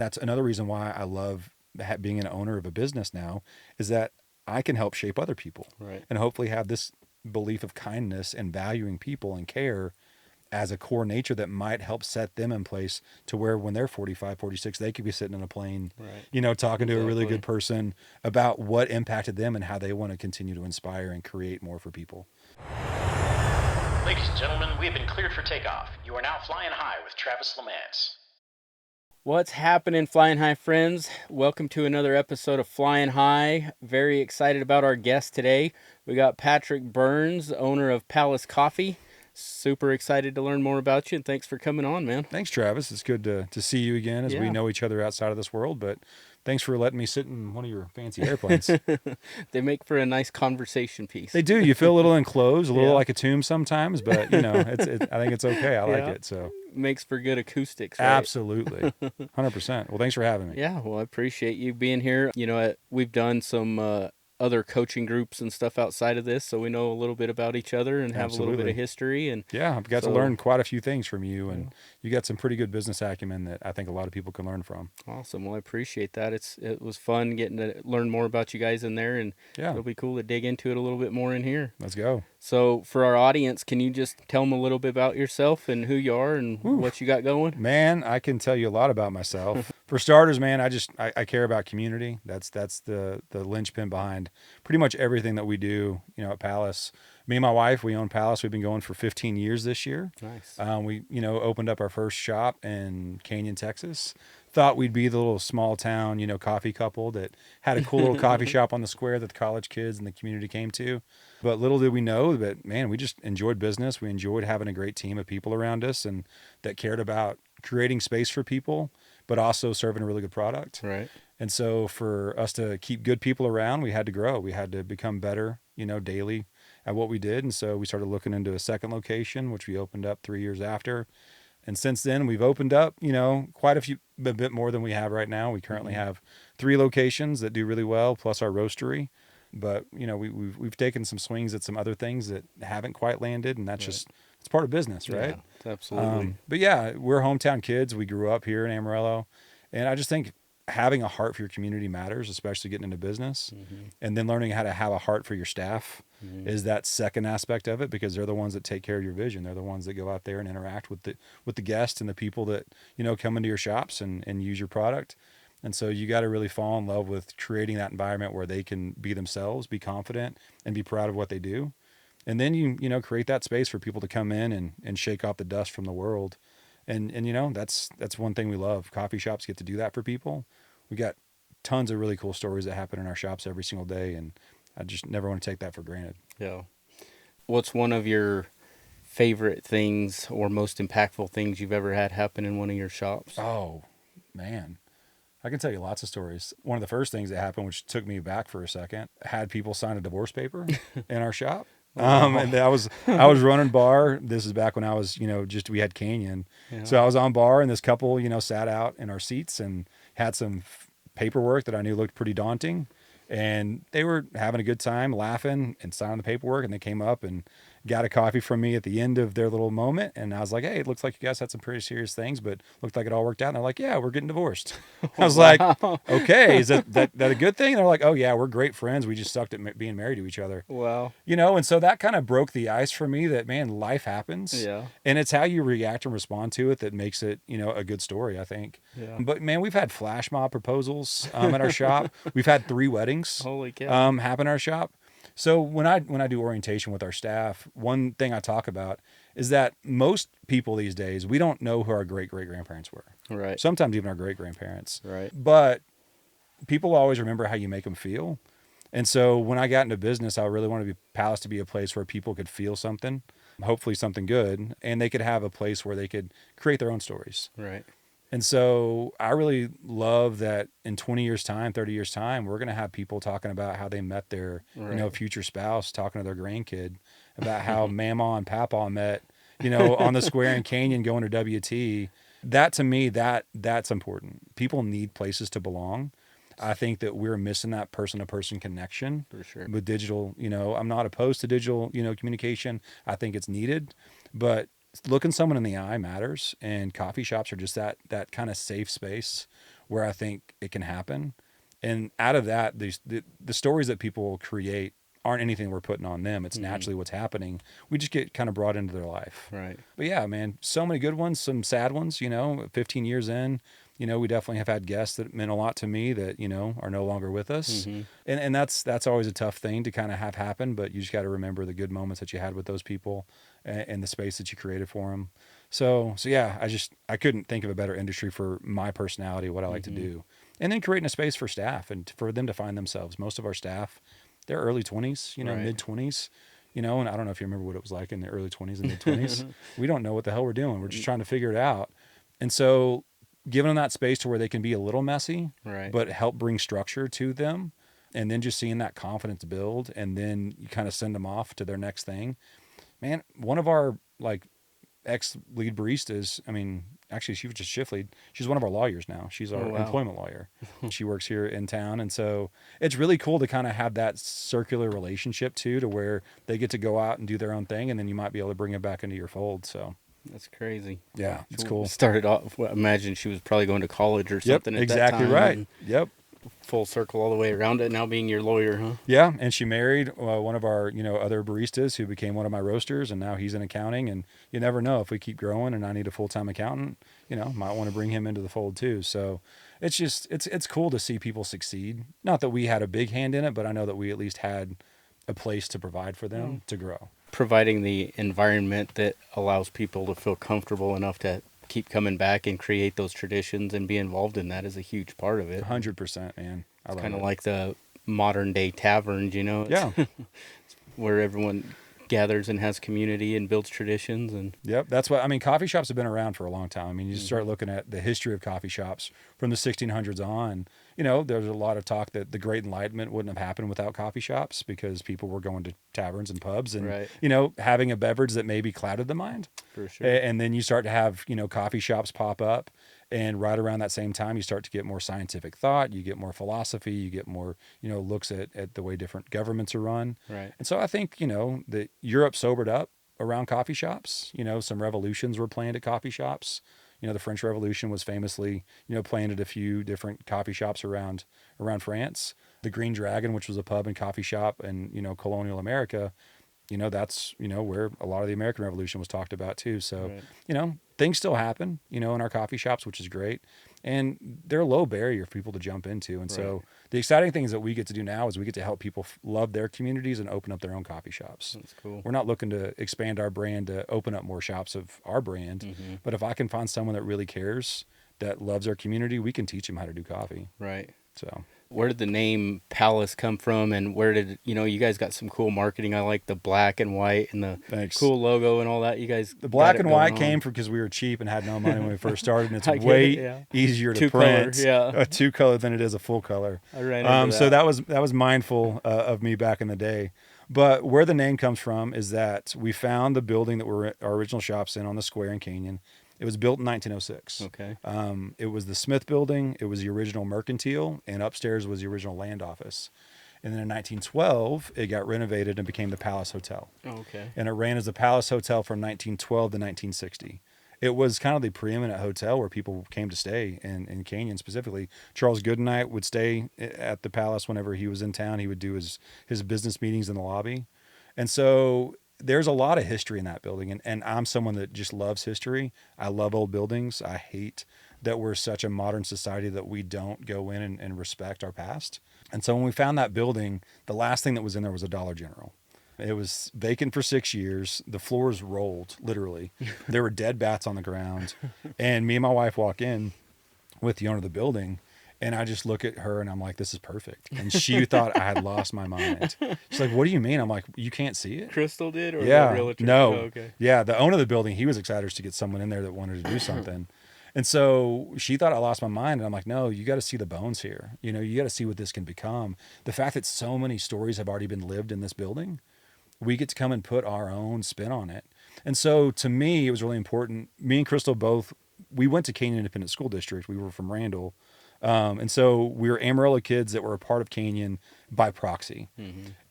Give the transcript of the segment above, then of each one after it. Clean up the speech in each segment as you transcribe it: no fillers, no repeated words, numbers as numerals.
That's another reason why I love being an owner of a business now, is that I can help shape other people Right. and hopefully have this belief of kindness and valuing people and care as a core nature that might help set them in place to where when they're 45, 46, they could be sitting in a plane, Right. talking to a really Exactly. good person about what impacted them and how they want to continue to inspire and create more for people. Ladies and gentlemen, we have been cleared for takeoff. You are now flying high with Travis Lamance. What's happening, Flying High friends? Welcome to another episode of Flying High. Very excited about our guest today. We got Patrick Burns, owner of Palace Coffee. Super excited to learn more about you, and thanks for coming on, man. Thanks, Travis. It's good to see you again as we Yeah. know each other outside of this world, but thanks for letting me sit in one of your fancy airplanes. They make for a nice conversation piece. They do. You feel a little enclosed, a little Yeah. like a tomb sometimes, but I think it's okay. I like Yeah. it. So Makes for good acoustics, right? absolutely. 100%. Well, thanks for having me. Yeah, well, I appreciate you being here. We've done some other coaching groups and stuff outside of this, so we know a little bit about each other and have a little bit of Absolutely. history. And Yeah, I've got to so, learn quite a few things from you, yeah, and you got some pretty good business acumen that I think a lot of people can learn from. awesome. Well, I appreciate that. It was fun getting to learn more about you guys in there, and Yeah, it'll be cool to dig into it a little bit more in here. let's go. So, for our audience, can you just tell them a little bit about yourself and who you are and Whew. what you got going? Man, I can tell you a lot about myself. For starters, man, I care about community. That's the linchpin behind pretty much everything that we do. At Palace, me and my wife, we own Palace. We've been going for 15 years this year. Nice. We opened up our first shop in Canyon, Texas. Thought we'd be the little small town coffee couple that had a cool little coffee shop on the square that the college kids and the community came to. But little did we know that, man, we just enjoyed business. We enjoyed having a great team of people around us and that cared about creating space for people, but also serving a really good product. Right. And so for us to keep good people around, we had to grow. We had to become better, daily at what we did. And so we started looking into a second location, which we opened up 3 years after. And since then, we've opened up, quite a bit more than we have right now. We currently have 3 locations that do really well, plus our roastery. But we've taken some swings at some other things that haven't quite landed, and that's Right. just it's part of business, right? Yeah, absolutely. But yeah, we're hometown kids. We grew up here in Amarillo, and I just think having a heart for your community matters, especially getting into business, and then learning how to have a heart for your staff is that second aspect of it, because they're the ones that take care of your vision. They're the ones that go out there and interact with the guests and the people that come into your shops and use your product. And so you got to really fall in love with creating that environment where they can be themselves, be confident, and be proud of what they do. And then create that space for people to come in and shake off the dust from the world. And that's one thing we love. Coffee shops get to do that for people. We got tons of really cool stories that happen in our shops every single day, and I just never want to take that for granted. Yeah. What's one of your favorite things or most impactful things you've ever had happen in one of your shops? Oh, man. I can tell you lots of stories. One of the first things that happened, which took me back for a second, had people sign a divorce paper in our shop. And I was running bar. This is back when I was, we had Canyon. Yeah. So I was on bar, and this couple, sat out in our seats and had some paperwork that I knew looked pretty daunting. And they were having a good time, laughing and signing the paperwork. And they came up and got a coffee from me at the end of their little moment. And I was like, hey, it looks like you guys had some pretty serious things, but looked like it all worked out. And they're like, yeah, we're getting divorced. I was like, okay, is that a good thing? And they're like, oh yeah, we're great friends. We just sucked at being married to each other. Wow. And so that kind of broke the ice for me that, man, life happens. Yeah. And it's how you react and respond to it that makes it, a good story, I think. Yeah. But man, we've had flash mob proposals at our shop. We've had 3 weddings Holy cow. happen in our shop. So when I do orientation with our staff, one thing I talk about is that most people these days, we don't know who our great-great-grandparents were. Right. Sometimes even our great-grandparents. Right. But people always remember how you make them feel. And so when I got into business, I really wanted Palace to be a place where people could feel something, hopefully something good, and they could have a place where they could create their own stories. Right. And so I really love that in 20 years time, 30 years time, we're going to have people talking about how they met their, Right. future spouse, talking to their grandkid about how Mama and Papa met, on the square in Canyon going to WT. That to me, that's important. People need places to belong. I think that we're missing that person-to-person connection For sure. with digital. I'm not opposed to digital, communication. I think it's needed, but looking someone in the eye matters, and coffee shops are just that kind of safe space where I think it can happen. And out of that, the stories that people create aren't anything we're putting on them. It's naturally what's happening. We just get kind of brought into their life. Right. But yeah, man, so many good ones, some sad ones, 15 years in, we definitely have had guests that meant a lot to me that, are no longer with us. And that's always a tough thing to kind of have happen, but you just got to remember the good moments that you had with those people and the space that you created for them. So yeah, I couldn't think of a better industry for my personality, what I like to do. And then creating a space for staff and for them to find themselves. Most of our staff, they're early 20s, Right. mid 20s, and I don't know if you remember what it was like in the early 20s and mid 20s. We don't know what the hell we're doing. We're just trying to figure it out. And so giving them that space to where they can be a little messy, Right. but help bring structure to them. And then just seeing that confidence build, and then you kind of send them off to their next thing. Man, one of our ex lead baristas, actually she was just shift lead. She's one of our lawyers now. She's our employment lawyer. She works here in town. And so it's really cool to kind of have that circular relationship too, to where they get to go out and do their own thing. And then you might be able to bring it back into your fold. So That's crazy. yeah, it's cool. Started off, imagine she was probably going to college or something at exactly that time. right. and Yep. Full circle all the way around it, now being your lawyer, huh? Yeah, and she married one of our, other baristas who became one of my roasters, and now he's in accounting. And you never know, if we keep growing and I need a full-time accountant, might want to bring him into the fold too. So it's just it's cool to see people succeed. Not that we had a big hand in it, but I know that we at least had a place to provide for them to grow. Providing the environment that allows people to feel comfortable enough to keep coming back and create those traditions and be involved in that is a huge part of it. 100%, man. I love Kind of it. like the modern day taverns, Yeah. where everyone gathers and has community and builds traditions. And Yep, that's what coffee shops have been around for a long time. You just start looking at the history of coffee shops from the 1600s on. There's a lot of talk that the Great Enlightenment wouldn't have happened without coffee shops, because people were going to taverns and pubs and Right. having a beverage that maybe clouded the mind. for sure. And then you start to have coffee shops pop up, and right around that same time you start to get more scientific thought, you get more philosophy, you get more looks at the way different governments are run. Right. And so I think that Europe sobered up around coffee shops. Some revolutions were planned at coffee shops. The French Revolution was famously planned at a few different coffee shops around France. The Green Dragon, which was a pub and coffee shop in colonial America, that's where a lot of the American Revolution was talked about too. So Right. Things still happen in our coffee shops, which is great, and they're a low barrier for people to jump into. And so the exciting things that we get to do now is we get to help people love their communities and open up their own coffee shops. That's cool. We're not looking to expand our brand to open up more shops of our brand, but if I can find someone that really cares, that loves our community, we can teach them how to do coffee. Right. So Where did the name Palace come from, and where did you guys got some cool marketing? I like the black and white and the Thanks. cool logo and all that. You guys, the black got it and white going came on. from because we were cheap and had no money when we first started, and it's I get way it, yeah. easier to Two-color, print yeah. a two color than it is a full color. I ran into So that was mindful of me back in the day. But where the name comes from is that we found the building that our original shop's in on the square in Canyon. It was built in 1906. Okay. It was the Smith building. It was the original mercantile, and upstairs was the original land office. And then in 1912, it got renovated and became the Palace Hotel. Oh, okay. And it ran as the Palace Hotel from 1912 to 1960. It was kind of the preeminent hotel where people came to stay in Canyon specifically. Charles Goodnight would stay at the Palace whenever he was in town. He would do his business meetings in the lobby. And so there's a lot of history in that building. And I'm someone that just loves history. I love old buildings. I hate that we're such a modern society that we don't go in and respect our past. And so when we found that building, the last thing that was in there was a Dollar General. It was vacant for 6 years. The floors rolled, literally. There were dead bats on the ground. And me and my wife walk in with the owner of the building, and I just look at her and I'm like, this is perfect. And she thought I had lost my mind. She's like, what do you mean? I'm like, you can't see it? Crystal did, or Yeah. the realtor? No. Oh, okay. Yeah. The owner of the building, he was excited to get someone in there that wanted to do something. And so she thought I lost my mind. And I'm like, no, you got to see the bones here. You got to see what this can become. The fact that so many stories have already been lived in this building, we get to come and put our own spin on it. And so to me, it was really important. Me and Crystal both, we went to Canyon Independent School District. We were from Randall. And so we were Amarillo kids that were a part of Canyon by proxy.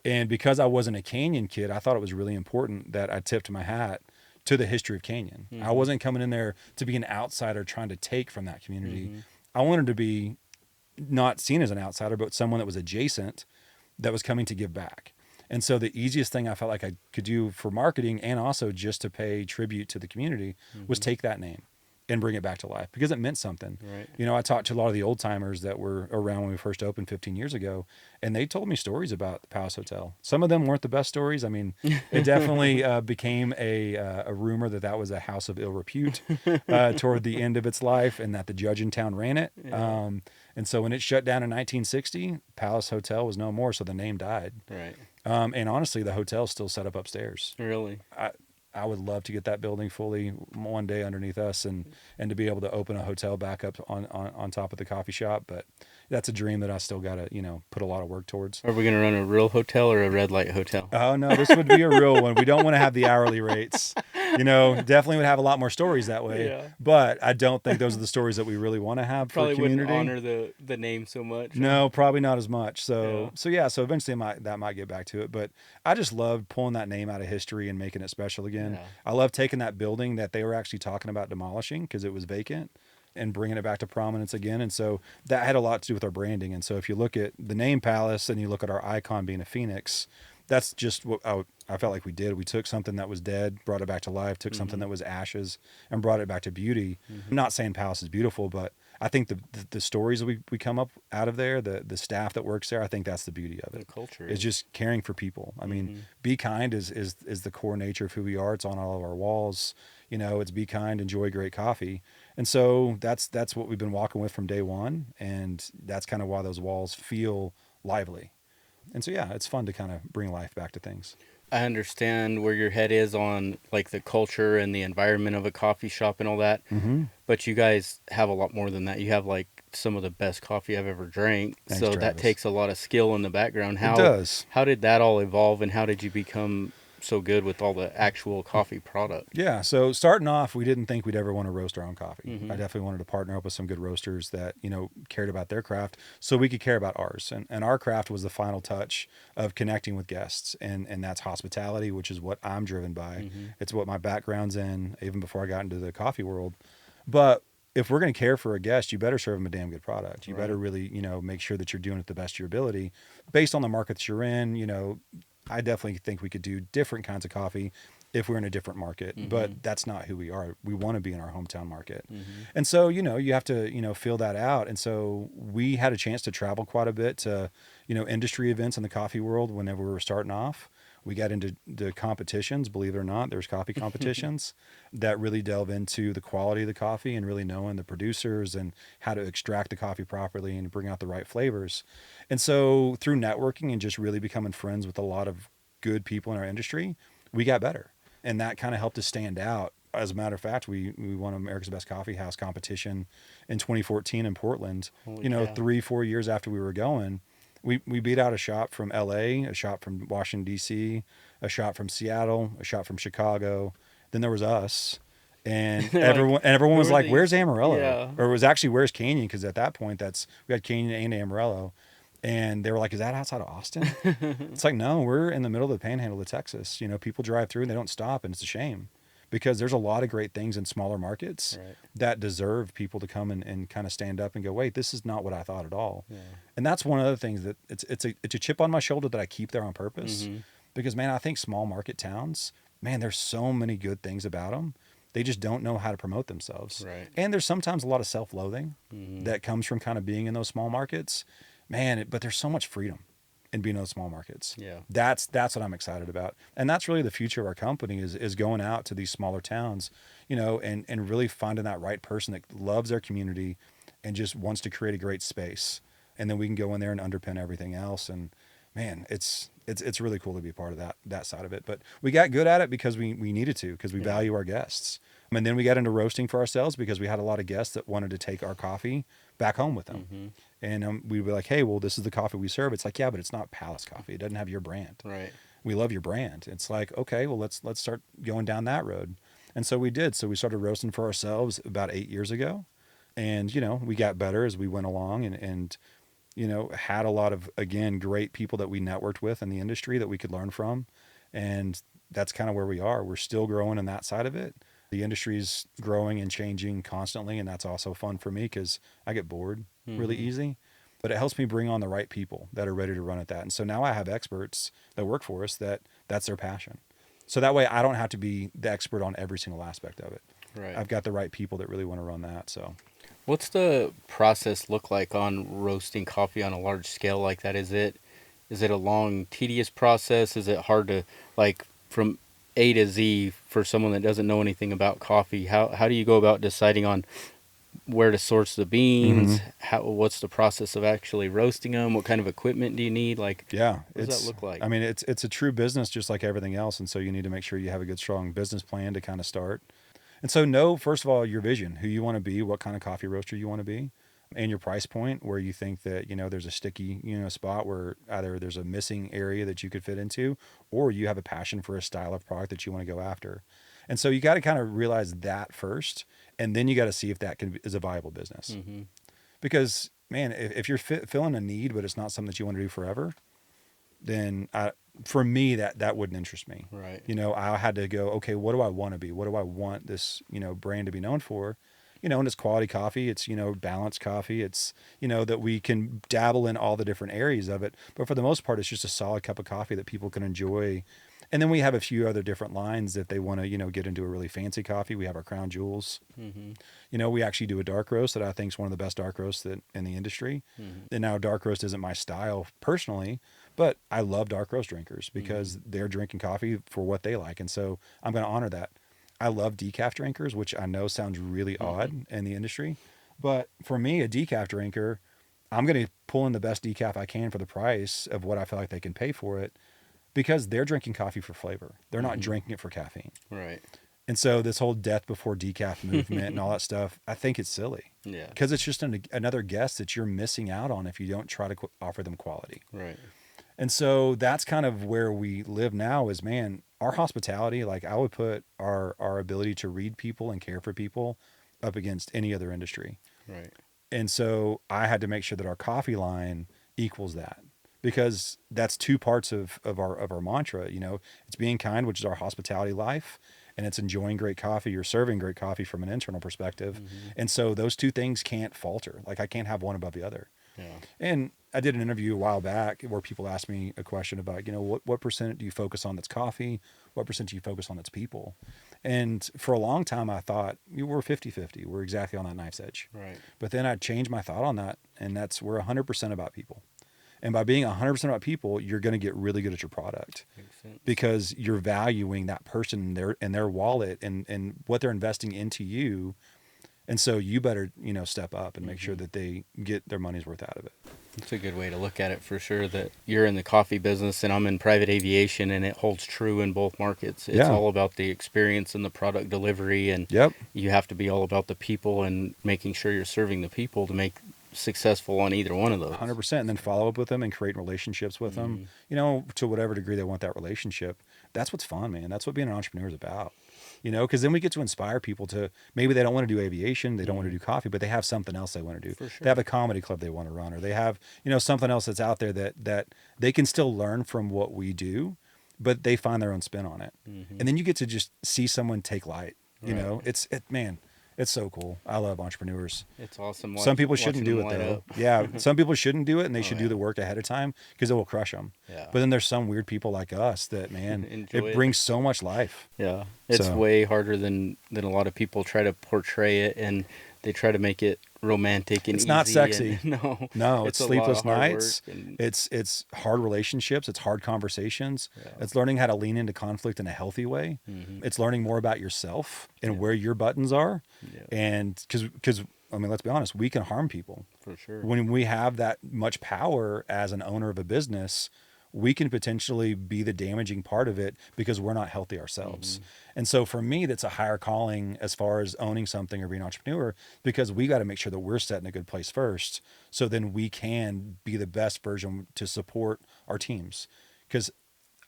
And because I wasn't a Canyon kid, I thought it was really important that I tipped my hat to the history of Canyon. I wasn't coming in there to be an outsider trying to take from that community. I wanted to be not seen as an outsider, but someone that was adjacent that was coming to give back. And so the easiest thing I felt like I could do for marketing and also just to pay tribute to the community was take that name and bring it back to life because it meant something. Right. You know, I talked to a lot of the old timers that were around when we first opened 15 years ago, and they told me stories about the Palace Hotel. Some of them weren't the best stories. I mean, it definitely became a rumor that was a house of ill repute toward the end of its life, and that the judge in town ran it. Yeah. And so when it shut down in 1960, Palace Hotel was no more, so the name died. Right. And honestly, the hotel's still set up upstairs. Really. I would love to get that building fully one day underneath us and to be able to open a hotel back up on top of the coffee shop. But that's a dream that I still got to, put a lot of work towards. Are we going to run a real hotel or a red light hotel? Oh, no, this would be a real one. We don't want to have the hourly rates. Definitely would have a lot more stories that way. Yeah. But I don't think those are the stories that we really want to have Probably for community. wouldn't honor the name so much. No, probably not as much. Yeah. So eventually that might get back to it. But I just loved pulling that name out of history and making it special again. Yeah. I love taking that building that they were actually talking about demolishing because it was vacant and bringing it back to prominence again. And so that had a lot to do with our branding. And so if you look at the name Palace and you look at our icon being a phoenix, that's just what I felt like we did. We took something that was dead, brought it back to life, took something that was ashes and brought it back to beauty. I'm not saying Palace is beautiful, but I think the stories that we come up out of there, the staff that works there, I think that's the beauty of it. The culture is just caring for people. I mean, be kind is the core nature of who we are. It's on all of our walls. It's be kind, enjoy great coffee. And so that's what we've been walking with from day one. And that's kind of why those walls feel lively. And so, yeah, it's fun to kind of bring life back to things. I understand where your head is on like the culture and the environment of a coffee shop and all that. Mm-hmm. But you guys have a lot more than that. You have like some of the best coffee I've ever drank. Thanks, so that Travis. takes a lot of skill in the background. It does. How did that all evolve and how did you become so good with all the actual coffee product? Yeah. So starting off, we didn't think we'd ever want to roast our own coffee. Mm-hmm. I definitely wanted to partner up with some good roasters that, cared about their craft so we could care about ours. And our craft was the final touch of connecting with guests. And that's hospitality, which is what I'm driven by. Mm-hmm. It's what my background's in, even before I got into the coffee world. But if we're going to care for a guest, you better serve them a damn good product. You better really, make sure that you're doing it the best of your ability based on the markets you're in. I definitely think we could do different kinds of coffee if we're in a different market, but that's not who we are. We want to be in our hometown market. And so, you have to, feel that out. And so we had a chance to travel quite a bit to, industry events in the coffee world whenever we were starting off. We got into the competitions, believe it or not, there's coffee competitions that really delve into the quality of the coffee and really knowing the producers and how to extract the coffee properly and bring out the right flavors. And so through networking and just really becoming friends with a lot of good people in our industry, we got better. And that kind of helped us stand out. As a matter of fact, we won America's Best Coffee House competition in 2014 in Portland. Holy cow. 3-4 years after we were going. We beat out a shop from LA, a shop from Washington, D.C., a shop from Seattle, a shop from Chicago. Then there was us. And everyone was like, where's Amarillo? Yeah. Or it was actually, where's Canyon? Because at that point, we had Canyon and Amarillo. And they were like, is that outside of Austin? It's like, no, we're in the middle of the panhandle of Texas. People drive through and they don't stop. And it's a shame because there's a lot of great things in smaller markets that deserve people to come and kind of stand up and go, wait, this is not what I thought at all. Yeah. And that's one of the things that it's a chip on my shoulder that I keep there on purpose because, man, I think small market towns, man, there's so many good things about them. They just don't know how to promote themselves. Right. And there's sometimes a lot of self-loathing that comes from kind of being in those small markets. Man, but there's so much freedom in being in those small markets. Yeah. That's what I'm excited about. And that's really the future of our company is going out to these smaller towns, and really finding that right person that loves their community and just wants to create a great space. And then we can go in there and underpin everything else. And man, it's really cool to be a part of that side of it. But we got good at it because we needed to, because we value our guests. And then we got into roasting for ourselves because we had a lot of guests that wanted to take our coffee back home with them. And we'd be like, hey, well, this is the coffee we serve. It's like, yeah, but it's not Palace Coffee. It doesn't have your brand. Right. We love your brand. It's like, okay, well, let's start going down that road. And so we did. So we started roasting for ourselves about 8 years ago. And, we got better as we went along and had a lot of, again, great people that we networked with in the industry that we could learn from. And that's kind of where we are. We're still growing on that side of it. The industry's growing and changing constantly, and that's also fun for me because I get bored really easy. But it helps me bring on the right people that are ready to run at that. And so now I have experts that work for us that's their passion. So that way I don't have to be the expert on every single aspect of it. Right. I've got the right people that really want to run that. So What's the process look like on roasting coffee on a large scale like that? Is it a long, tedious process? Is it hard to, like, from A to Z for someone that doesn't know anything about coffee? How do you go about deciding on where to source the beans? What's the process of actually roasting them? What kind of equipment do you need? Like, yeah, what does that look like? I mean, it's a true business just like everything else. And so you need to make sure you have a good, strong business plan to kind of start. And so know, first of all, your vision, who you want to be, what kind of coffee roaster you want to be, and your price point where you think that, there's a sticky, spot where either there's a missing area that you could fit into, or you have a passion for a style of product that you want to go after. And so you got to kind of realize that first, and then you got to see if that is a viable business. Because, man, if you're filling a need, but it's not something that you want to do forever, then for me, that wouldn't interest me. Right. I had to go, okay, what do I want to be? What do I want this, brand to be known for? And it's quality coffee. It's, balanced coffee. It's, that we can dabble in all the different areas of it. But for the most part, it's just a solid cup of coffee that people can enjoy. And then we have a few other different lines if they want to, get into a really fancy coffee. We have our crown jewels. We actually do a dark roast that I think is one of the best dark roasts in the industry. And now dark roast isn't my style personally, but I love dark roast drinkers because they're drinking coffee for what they like. And so I'm going to honor that. I love decaf drinkers, which I know sounds really odd in the industry. But for me, a decaf drinker, I'm going to pull in the best decaf I can for the price of what I feel like they can pay for it because they're drinking coffee for flavor. They're not drinking it for caffeine. Right. And so this whole death before decaf movement and all that stuff, I think it's silly. Yeah. Because it's just another guest that you're missing out on if you don't try to offer them quality. Right. And so that's kind of where we live now is, man, our hospitality, like I would put our ability to read people and care for people up against any other industry. Right. And so I had to make sure that our coffee line equals that because that's two parts of our mantra. It's being kind, which is our hospitality life, and it's enjoying great coffee. You're serving great coffee from an internal perspective. And so those two things can't falter. Like I can't have one above the other. Yeah. And I did an interview a while back where people asked me a question about, what percent do you focus on that's coffee? What percent do you focus on that's people? And for a long time, I thought we're 50-50. We're exactly on that knife's edge. Right. But then I changed my thought on that. And we're 100% about people. And by being 100% about people, you're going to get really good at your product. Makes sense. Because you're valuing that person and their wallet and what they're investing into you. And so you better, step up and make sure that they get their money's worth out of it. It's a good way to look at it for sure, that you're in the coffee business and I'm in private aviation, and it holds true in both markets. It's all about the experience and the product delivery, and you have to be all about the people and making sure you're serving the people to make successful on either one of those. 100%. And then follow up with them and create relationships with them, to whatever degree they want that relationship. That's what's fun, man. That's what being an entrepreneur is about. Because then we get to inspire people to, maybe they don't want to do aviation, they don't want to do coffee, but they have something else they want to do. For sure. They have a comedy club they want to run, or they have, something else that's out there that they can still learn from what we do, but they find their own spin on it. And then you get to just see someone take light, man, it's so cool. I love entrepreneurs. It's awesome. Some people shouldn't do it though. Yeah. Some people shouldn't do it, and they should do the work ahead of time because it will crush them. Yeah. But then there's some weird people like us that, man, it brings so much life. Yeah. It's way harder than a lot of people try to portray it, and they try to make it romantic and it's easy. Not sexy. No, it's sleepless nights. And It's hard relationships. It's hard conversations. Yeah. It's learning how to lean into conflict in a healthy way. It's learning more about yourself and where your buttons are. Yeah. And because let's be honest, we can harm people. For sure. When we have that much power as an owner of a business, we can potentially be the damaging part of it because we're not healthy ourselves. And so for me, that's a higher calling as far as owning something or being an entrepreneur, because we got to make sure that we're set in a good place first. So then we can be the best version to support our teams. Because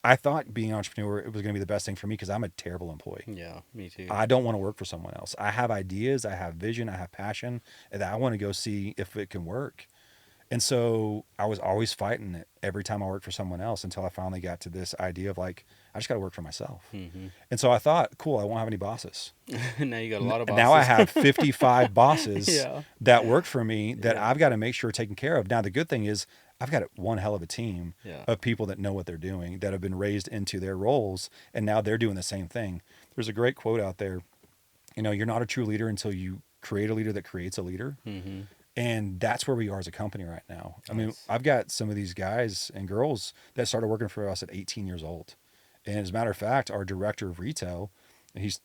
I thought being an entrepreneur, it was going to be the best thing for me because I'm a terrible employee. Yeah, me too. I don't want to work for someone else. I have ideas, I have vision, I have passion, and I want to go see if it can work. And so I was always fighting it every time I worked for someone else until I finally got to this idea of like, I just got to work for myself. And so I thought, cool, I won't have any bosses. Now you got a lot of bosses. Now I have 55 bosses Yeah. that work for me that Yeah. I've got to make sure are taken care of. Now, the good thing is I've got one hell of a team Yeah. of people that know what they're doing, that have been raised into their roles, and now they're doing the same thing. There's a great quote out there, you're not a true leader until you create a leader that creates a leader. And that's where we are as a company right now. I mean, Nice. I've got some of these guys and girls that started working for us at 18 years old. And as a matter of fact, our director of retail, he's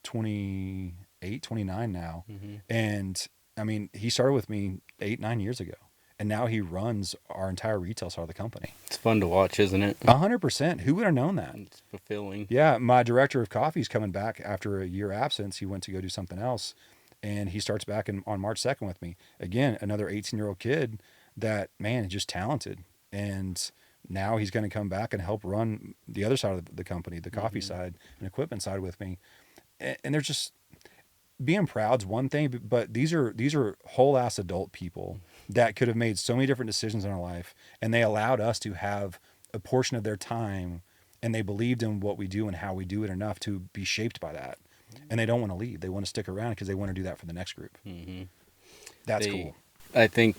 28, 29 now. And I mean, he started with me 8-9 years ago. And now he runs our entire retail side of the company. It's fun to watch, isn't it? 100%. Who would have known that? It's fulfilling. Yeah, my director of coffee is coming back after a year absence. He went to go do something else, and he starts back on March 2nd with me. Again, another 18-year-old kid that, man, is just talented. And now he's going to come back and help run the other side of the company, the coffee side and equipment side with me. And they're just, being proud's one thing, but these are whole ass adult people that could have made so many different decisions in our life, and they allowed us to have a portion of their time, and they believed in what we do and how we do it enough to be shaped by that. And they don't want to leave. They want to stick around because they want to do that for the next group. That's cool. I think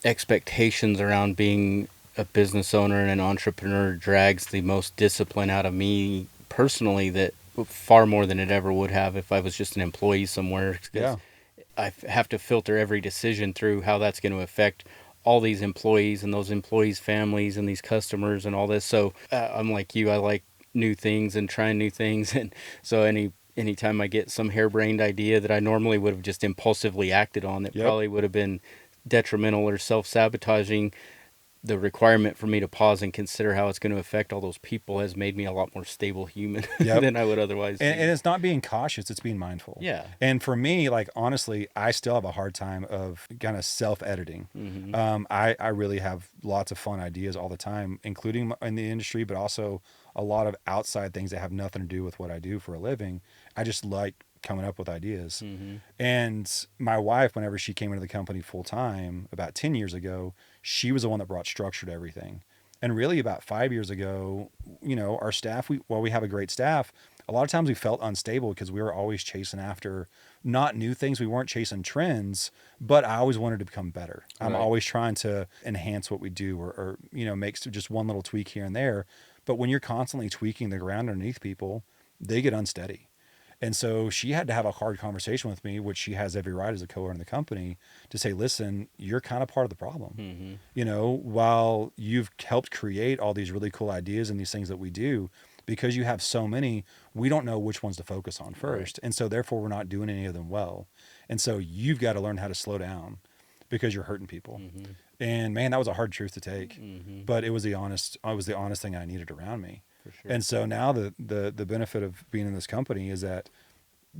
expectations around being a business owner and an entrepreneur drags the most discipline out of me personally, that far more than it ever would have if I was just an employee somewhere. 'Cause Yeah. I have to filter every decision through how that's going to affect all these employees and those employees' families and these customers and all this. So I'm like you, I like new things and trying new things. And so anytime I get some harebrained idea that I normally would have just impulsively acted on, that probably would have been detrimental or self-sabotaging, the requirement for me to pause and consider how it's going to affect all those people has made me a lot more stable human than I would otherwise be. And it's not being cautious, it's being mindful. Yeah. And for me, like, honestly, I still have a hard time of kind of self-editing. I really have lots of fun ideas all the time, including in the industry, but also a lot of outside things that have nothing to do with what I do for a living. I just like coming up with ideas. And my wife, whenever she came into the company full time about 10 years ago, she was the one that brought structure to everything. And really about 5 years ago, our staff, while we have a great staff, a lot of times we felt unstable because we were always chasing after not new things. We weren't chasing trends, but I always wanted to become better. I'm always trying to enhance what we do or make just one little tweak here and there. But when you're constantly tweaking the ground underneath people, they get unsteady. And so she had to have a hard conversation with me, which she has every right as a co-owner in the company, to say, listen, you're kind of part of the problem. While you've helped create all these really cool ideas and these things that we do, because you have so many, we don't know which ones to focus on first. And so therefore we're not doing any of them well. And so you've got to learn how to slow down because you're hurting people. And man, that was a hard truth to take, but it was the honest thing I needed around me. Sure. And so now the benefit of being in this company is that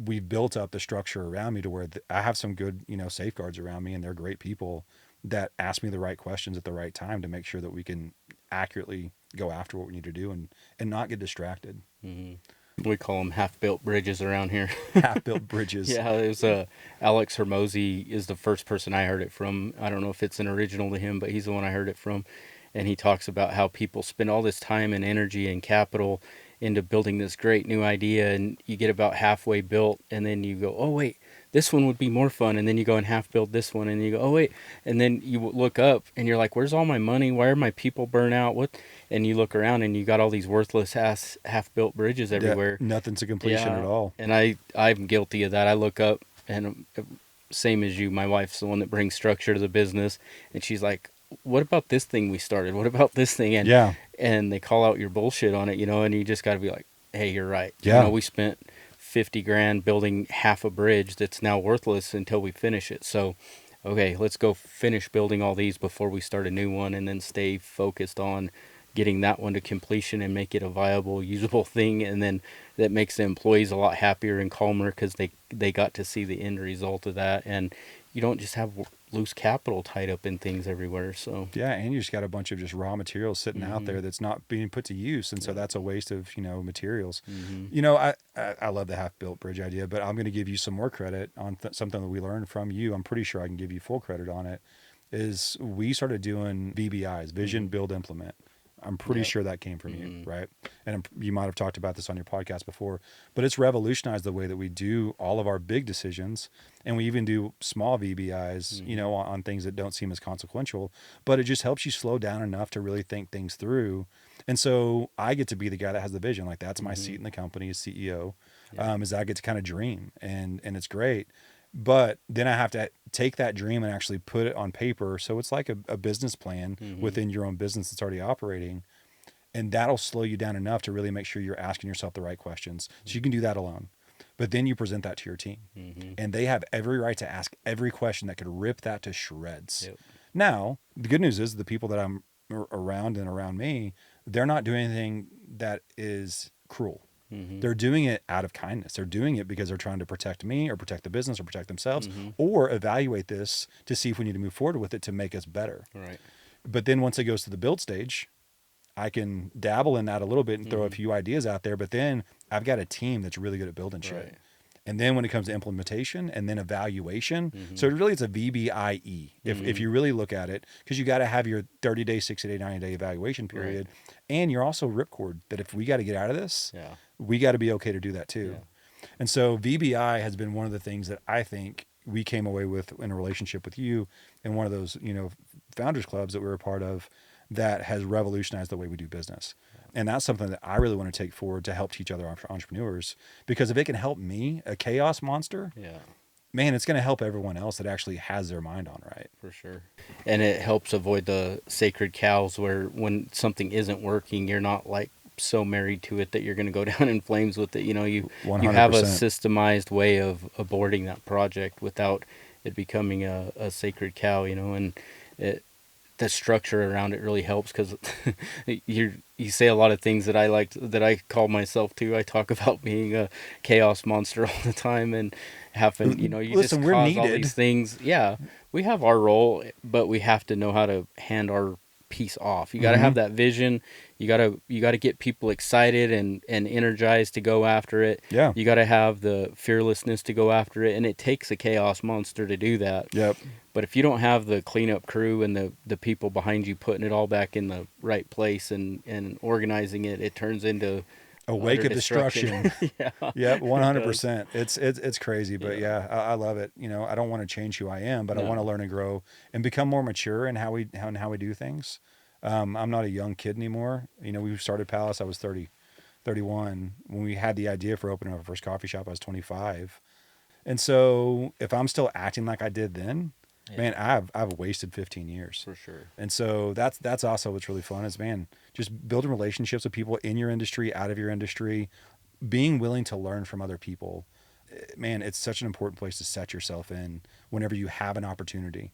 we've built up the structure around me to where I have some good, safeguards around me, and they're great people that ask me the right questions at the right time to make sure that we can accurately go after what we need to do and not get distracted. We call them half-built bridges around here. Half-built bridges. Yeah, it was Alex Hermosi is the first person I heard it from. I don't know if it's an original to him, but he's the one I heard it from. And he talks about how people spend all this time and energy and capital into building this great new idea, and you get about halfway built, and then you go, oh wait, this one would be more fun, and then you go and half build this one, and you go, oh wait, and then you look up and you're like, where's all my money? Why are my people burnt out? What? And you look around and you got all these worthless half built bridges everywhere. Nothing to completion at all. And I'm guilty of that. I look up, and same as you, my wife's the one that brings structure to the business, and she's like, what about this thing we started? What about this thing? And they call out your bullshit on it, and you just got to be like, hey, you're right. Yeah. We spent $50,000 building half a bridge that's now worthless until we finish it. So, okay, let's go finish building all these before we start a new one, and then stay focused on getting that one to completion and make it a viable, usable thing. And then that makes the employees a lot happier and calmer because they got to see the end result of that. And you don't just have loose capital tied up in things everywhere. So yeah, and you just got a bunch of just raw materials sitting out there that's not being put to use, and so that's a waste of materials. I love the half-built bridge idea, but I'm going to give you some more credit on something that we learned from you. I'm pretty sure I can give you full credit on it. is we started doing VBIs, vision, build, implement. I'm pretty sure that came from you, right? And you might have talked about this on your podcast before, but it's revolutionized the way that we do all of our big decisions. And we even do small VBIs, you know, on things that don't seem as consequential, but it just helps you slow down enough to really think things through. And so I get to be the guy that has the vision. Like that's my seat in the company as CEO, is I get to kind of dream, and it's great. But then I have to take that dream and actually put it on paper. So it's like a business plan within your own business that's already operating. And that'll slow you down enough to really make sure you're asking yourself the right questions. So you can do that alone. But then you present that to your team. And they have every right to ask every question that could rip that to shreds. Yep. Now, the good news is the people that I'm around and around me, they're not doing anything that is cruel. They're doing it out of kindness. They're doing it because they're trying to protect me or protect the business or protect themselves or evaluate this to see if we need to move forward with it to make us better. Right. But then once it goes to the build stage, I can dabble in that a little bit and throw a few ideas out there. But then I've got a team that's really good at building shit. Right. And then when it comes to implementation and then evaluation, so really it's a VBIE if you really look at it, because you got to have your 30-day, 60-day, 90-day evaluation period. And you're also ripcord that if we got to get out of this, we got to be okay to do that too. And so VBI has been one of the things that I think we came away with in a relationship with you and one of those, you know, founders clubs that we were a part of that has revolutionized the way we do business. And that's something that I really want to take forward to help teach other entrepreneurs, because if it can help me, a chaos monster, man, it's going to help everyone else that actually has their mind on right. For sure. And it helps avoid the sacred cows where when something isn't working, you're not like so married to it that you're going to go down in flames with it. You know, you have a 100%. systemized way of aborting that project without it becoming a sacred cow, you know, and the structure around it really helps because you say a lot of things that I like, that I call myself too. I talk about being a chaos monster all the time and having, you know, you Listen, just we're cause all needed. these things. Yeah, we have our role, but we have to know how to hand our piece off. You got to have that vision. You got to get people excited and energized to go after it. Yeah. You got to have the fearlessness to go after it, and it takes a chaos monster to do that. Yep. But if you don't have the cleanup crew and the people behind you putting it all back in the right place and organizing it, it turns into A wake utter of destruction. Yeah. Yep, 100%. It's crazy, but yeah, I love it. You know, I don't want to change who I am, but I want to learn and grow and become more mature in how we do things. I'm not a young kid anymore. You know, we started Palace, I was 31. When we had the idea for opening our first coffee shop, I was 25. And so if I'm still acting like I did then, man, I've wasted 15 years. For sure. And so that's also what's really fun is, man, just building relationships with people in your industry, out of your industry, being willing to learn from other people. Man, it's such an important place to set yourself in whenever you have an opportunity.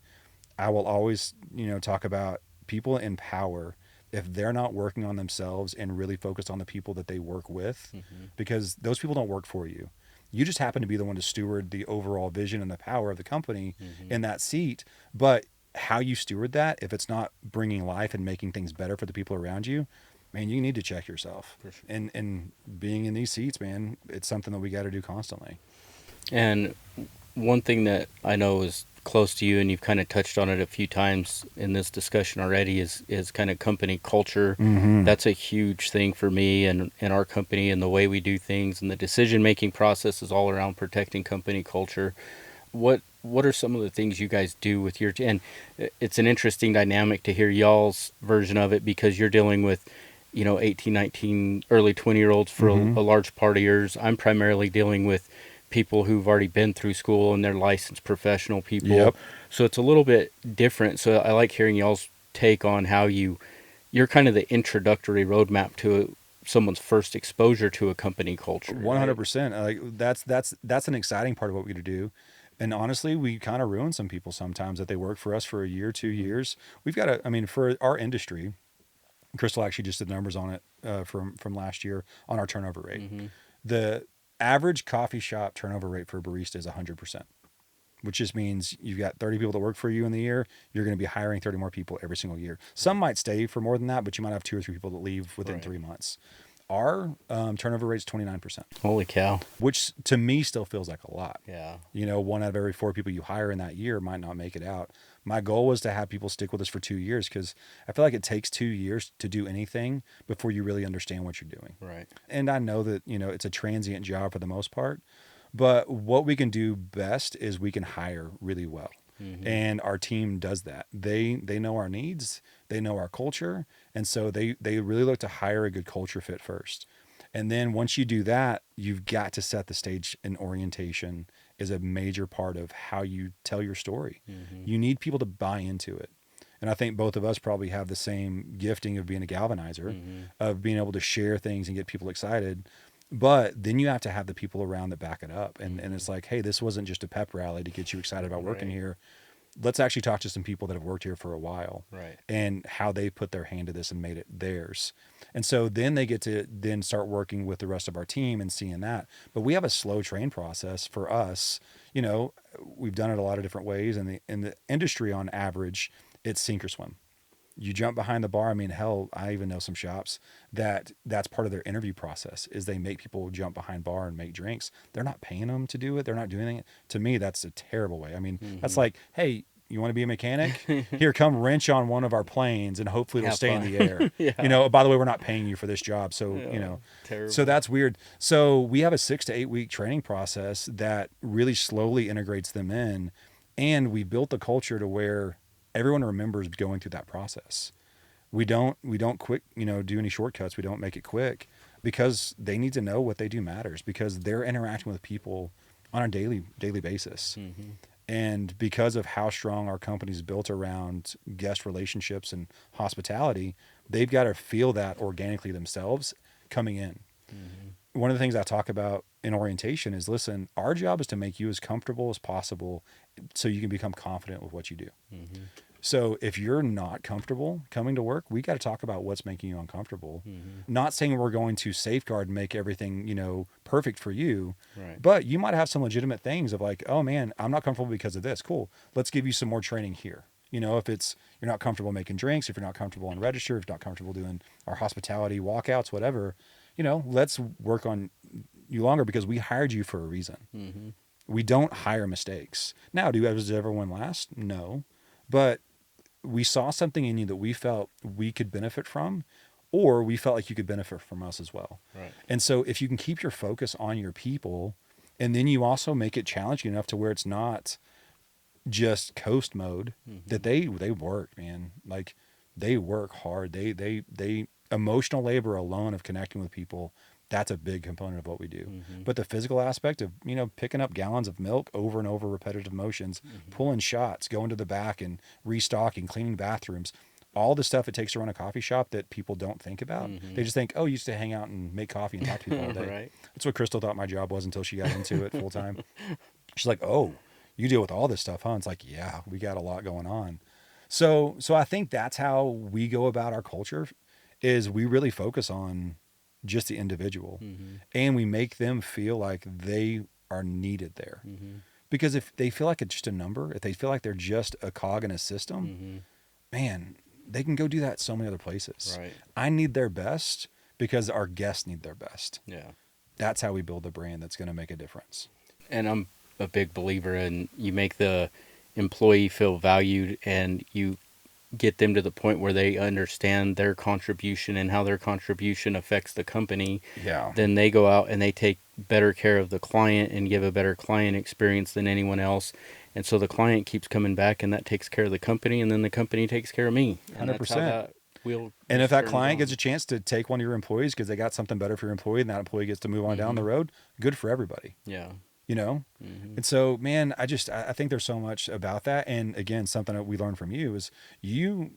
I will always, you know, talk about people in power if they're not working on themselves and really focused on the people that they work with, because those people don't work for you. You just happen to be the one to steward the overall vision and the power of the company in that seat. But how you steward that, if it's not bringing life and making things better for the people around you, man, you need to check yourself. For sure. And being in these seats, man, it's something that we got to do constantly. And one thing that I know is close to you, and you've kind of touched on it a few times in this discussion already, is kind of company culture. That's a huge thing for me and our company, and the way we do things, and the decision-making process is all around protecting company culture. What are some of the things you guys do with your and it's an interesting dynamic to hear y'all's version of it, because you're dealing with, you know, 18, 19, early 20-year-olds for a large part of yours. I'm primarily dealing with people who've already been through school and they're licensed professional people. Yep. So it's a little bit different. So I like hearing y'all's take on how you're kind of the introductory roadmap to someone's first exposure to a company culture. 100%. Like that's an exciting part of what we do. And honestly, we kind of ruin some people sometimes that they work for us for a year, 2 years. We've got for our industry, Crystal actually just did numbers on it from last year on our turnover rate. The average coffee shop turnover rate for a barista is 100%, which just means you've got 30 people that work for you in the year. You're going to be hiring 30 more people every single year. Some might stay for more than that, but you might have 2 or 3 people that leave within 3 months. Our turnover rate is 29%. Holy cow. Which to me still feels like a lot. Yeah. You know, 1 out of every 4 people you hire in that year might not make it out. My goal was to have people stick with us for 2 years, because I feel like it takes 2 years to do anything before you really understand what you're doing. Right. And I know that, it's a transient job for the most part, but what we can do best is we can hire really well. And our team does that. They know our needs, they know our culture, and so they really look to hire a good culture fit first. And then once you do that, you've got to set the stage, and orientation is a major part of how you tell your story. You need people to buy into it. And I think both of us probably have the same gifting of being a galvanizer, of being able to share things and get people excited. But then you have to have the people around that back it up. And it's like, hey, this wasn't just a pep rally to get you excited about working here. Let's actually talk to some people that have worked here for a while, and how they put their hand to this and made it theirs. And so then they get to then start working with the rest of our team and seeing that. But we have a slow train process for us. We've done it a lot of different ways. And in the industry, on average, it's sink or swim. You jump behind the bar. I mean, hell, I even know some shops that's part of their interview process, is they make people jump behind bar and make drinks. They're not paying them to do it. They're not doing anything. To me, that's a terrible way. I mean, that's like, hey, you want to be a mechanic? Here, come wrench on one of our planes, and hopefully it'll stay in the air. By the way, we're not paying you for this job. So, terrible. So that's weird. So we have a 6 to 8 week training process that really slowly integrates them in. And we built the culture to where everyone remembers going through that process. We don't quick, do any shortcuts. We don't make it quick, because they need to know what they do matters, because they're interacting with people on a daily basis. And because of how strong our company's built around guest relationships and hospitality, they've got to feel that organically themselves coming in. One of the things I talk about in orientation is, listen, our job is to make you as comfortable as possible so you can become confident with what you do. So if you're not comfortable coming to work, we got to talk about what's making you uncomfortable. Not saying we're going to safeguard and make everything, perfect for you, but you might have some legitimate things of like, oh man, I'm not comfortable because of this. Cool. Let's give you some more training here. If it's, you're not comfortable making drinks, if you're not comfortable on register, if you're not comfortable doing our hospitality walkouts, whatever, let's work on you longer, because we hired you for a reason. We don't hire mistakes. Now, does everyone last? No, but we saw something in you that we felt we could benefit from, or we felt like you could benefit from us as well. And so if you can keep your focus on your people, and then you also make it challenging enough to where it's not just coast mode, that they work, man. Like, they work hard. They emotional labor alone of connecting with people, that's a big component of what we do. But the physical aspect of, picking up gallons of milk over and over, repetitive motions, pulling shots, going to the back and restocking, cleaning bathrooms, all the stuff it takes to run a coffee shop that people don't think about. They just think, oh, you used to hang out and make coffee and talk to people all day. That's what Crystal thought my job was until she got into it full time. She's like, oh, you deal with all this stuff, huh? And it's like, yeah, we got a lot going on. So I think that's how we go about our culture, is we really focus on just the individual, and we make them feel like they are needed there. Because if they feel like it's just a number, if they feel like they're just a cog in a system, man, they can go do that so many other places. I need their best because our guests need their best. That's how we build a brand that's going to make a difference. And I'm a big believer in, you make the employee feel valued, and you get them to the point where they understand their contribution and how their contribution affects the company. Then they go out and they take better care of the client and give a better client experience than anyone else. And so the client keeps coming back, and that takes care of the company, and then the company takes care of me. 100%. And if that client gets a chance to take one of your employees because they got something better for your employee, and that employee gets to move on down the road, good for everybody. And so, man, I think there's so much about that. And again, something that we learned from you is you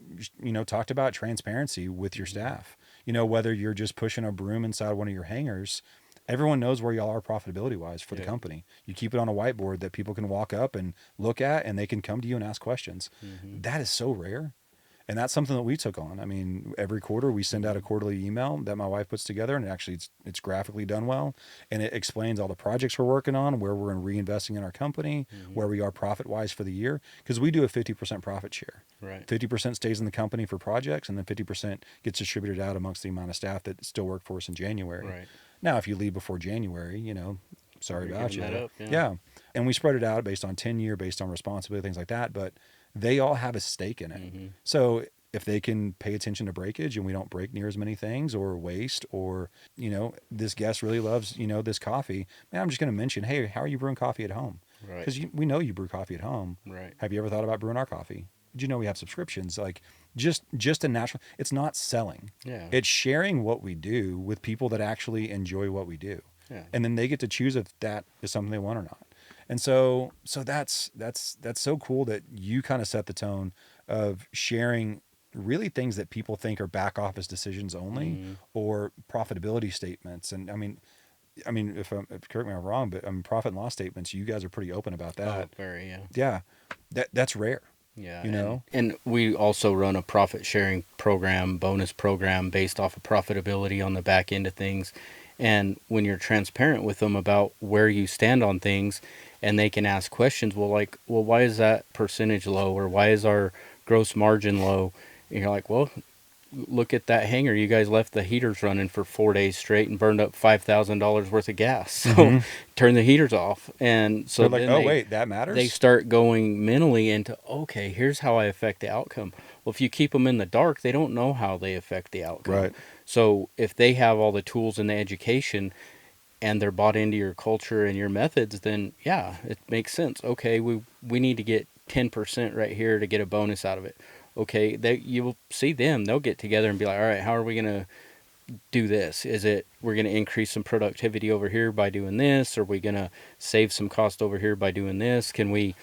talked about transparency with your staff. Whether you're just pushing a broom inside one of your hangars, everyone knows where y'all are profitability wise for the company. You keep it on a whiteboard that people can walk up and look at, and they can come to you and ask questions. That is so rare. And that's something that we took on. I mean, every quarter we send out a quarterly email that my wife puts together, and it's graphically done well. And it explains all the projects we're working on, where we're reinvesting in our company, where we are profit-wise for the year. Because we do a 50% profit share. 50% stays in the company for projects, and then 50% gets distributed out amongst the amount of staff that still work for us in January. Now, if you leave before January, sorry about you. And we spread it out based on tenure, based on responsibility, things like that. But they all have a stake in it. Mm-hmm. So if they can pay attention to breakage and we don't break near as many things or waste, or, this guest really loves, this coffee, man, I'm just going to mention, hey, how are you brewing coffee at home? Right. Because we know you brew coffee at home. Right. Have you ever thought about brewing our coffee? Did you know we have subscriptions? Like just a natural, it's not selling. Yeah. It's sharing what we do with people that actually enjoy what we do. Yeah. And then they get to choose if that is something they want or not. And so that's so cool that you kind of set the tone of sharing really things that people think are back office decisions only, or profitability statements. And I mean, if correct me if I'm wrong, but profit and loss statements, you guys are pretty open about that. Oh, very, yeah. Yeah. That's rare. Yeah. And we also run a profit sharing program, bonus program based off of profitability on the back end of things. And when you're transparent with them about where you stand on things, and they can ask questions, well, why is that percentage low, or why is our gross margin low? And you're like, well, look at that hangar. You guys left the heaters running for 4 days straight and burned up $5,000 worth of gas. So turn the heaters off. And so they're like, oh, wait, that matters? They start going mentally into, okay, here's how I affect the outcome. Well, if you keep them in the dark, they don't know how they affect the outcome. Right. So if they have all the tools and the education and they're bought into your culture and your methods, then yeah, it makes sense. Okay, we need to get 10% right here to get a bonus out of it. Okay, you'll see them. They'll get together and be like, all right, how are we going to do this? Is it we're going to increase some productivity over here by doing this? Are we going to save some cost over here by doing this? Can we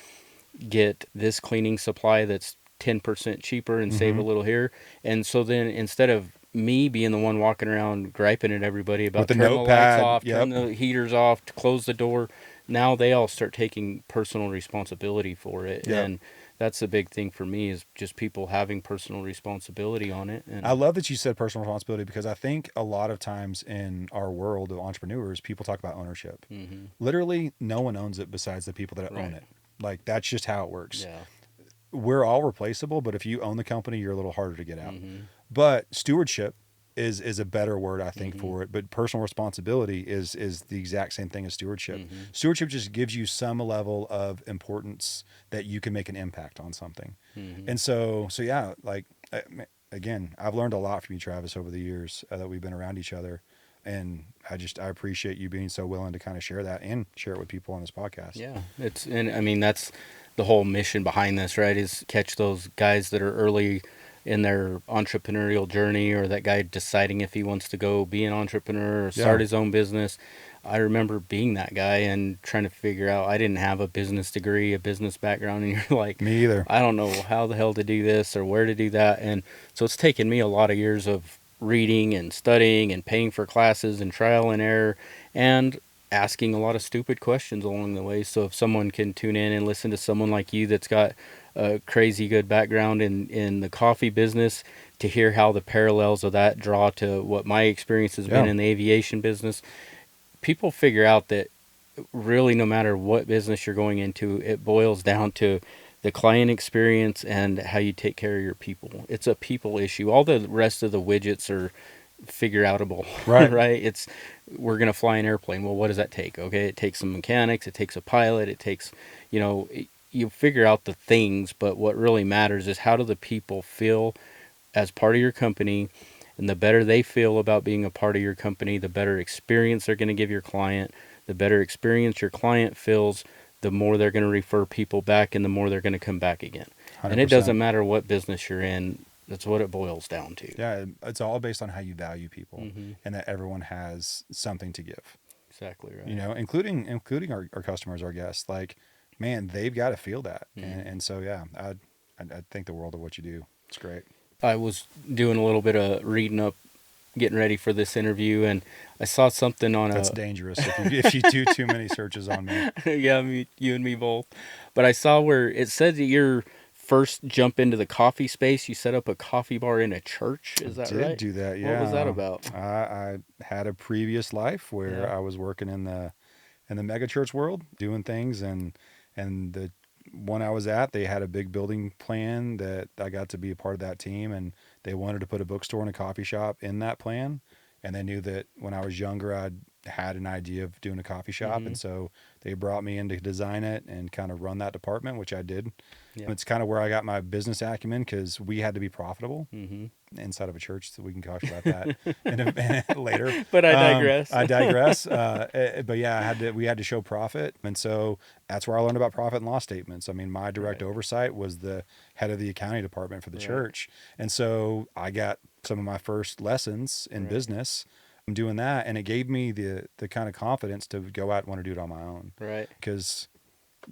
get this cleaning supply that's 10% cheaper and save a little here? And so then instead of me being the one walking around griping at everybody about turn the lights off, turn the heaters off, to close the door, now they all start taking personal responsibility for it. Yep. And that's the big thing for me, is just people having personal responsibility on it. And I love that you said personal responsibility, because I think a lot of times in our world of entrepreneurs, people talk about ownership. Literally, no one owns it besides the people that own it. Like, that's just how it works. Yeah. We're all replaceable, but if you own the company, you're a little harder to get out. But stewardship is a better word, I think, for it. But personal responsibility is the exact same thing as stewardship. Stewardship just gives you some level of importance that you can make an impact on something. And so yeah, like, again, I've learned a lot from you, Travis, over the years that we've been around each other. And I appreciate you being so willing to kind of share that and share it with people on this podcast. Yeah, that's the whole mission behind this, right? Is catch those guys that are early in their entrepreneurial journey, or that guy deciding if he wants to go be an entrepreneur or start his own business. I remember being that guy and trying to figure out, I didn't have a business degree, a business background, and you're like, me either. I don't know how the hell to do this or where to do that. And so it's taken me a lot of years of reading and studying and paying for classes and trial and error and asking a lot of stupid questions along the way. So if someone can tune in and listen to someone like you that's got a crazy good background in the coffee business, to hear how the parallels of that draw to what my experience has been in the aviation business, people figure out that really no matter what business you're going into, it boils down to the client experience and how you take care of your people. It's a people issue. All the rest of the widgets are figure outable, right? Right? We're going to fly an airplane. Well, what does that take? Okay, it takes some mechanics, it takes a pilot, it takes, you figure out the things, but what really matters is how do the people feel as part of your company. And the better they feel about being a part of your company, the better experience they're going to give your client. The better experience your client feels, the more they're going to refer people back, and the more they're going to come back again. 100%. And it doesn't matter what business you're in. That's what it boils down to. Yeah, it's all based on how you value people, and that everyone has something to give. Exactly right. Including our customers, our guests. Like, man, they've got to feel that. And so, yeah, I think the world of what you do. It's great. I was doing a little bit of reading up, getting ready for this interview, and I saw something on That's dangerous if you do too many searches on me. Yeah, you and me both. But I saw where it said that your first jump into the coffee space, you set up a coffee bar in a church. Is that right? I did do that, yeah. What was that about? I had a previous life where I was working in the mega church world, doing things, and the one I was at, they had a big building plan that I got to be a part of that team, and they wanted to put a bookstore and a coffee shop in that plan. And they knew that when I was younger, I'd had an idea of doing a coffee shop. And so they brought me in to design it and kind of run that department, which I did. Yeah. It's kind of where I got my business acumen, because we had to be profitable inside of a church. So we can talk about that later. But I digress. I digress. But yeah, we had to show profit. And so that's where I learned about profit and loss statements. I mean, my direct oversight was the head of the accounting department for the church. And so I got some of my first lessons in business. I'm doing that, and it gave me the kind of confidence to go out and want to do it on my own. Right. Because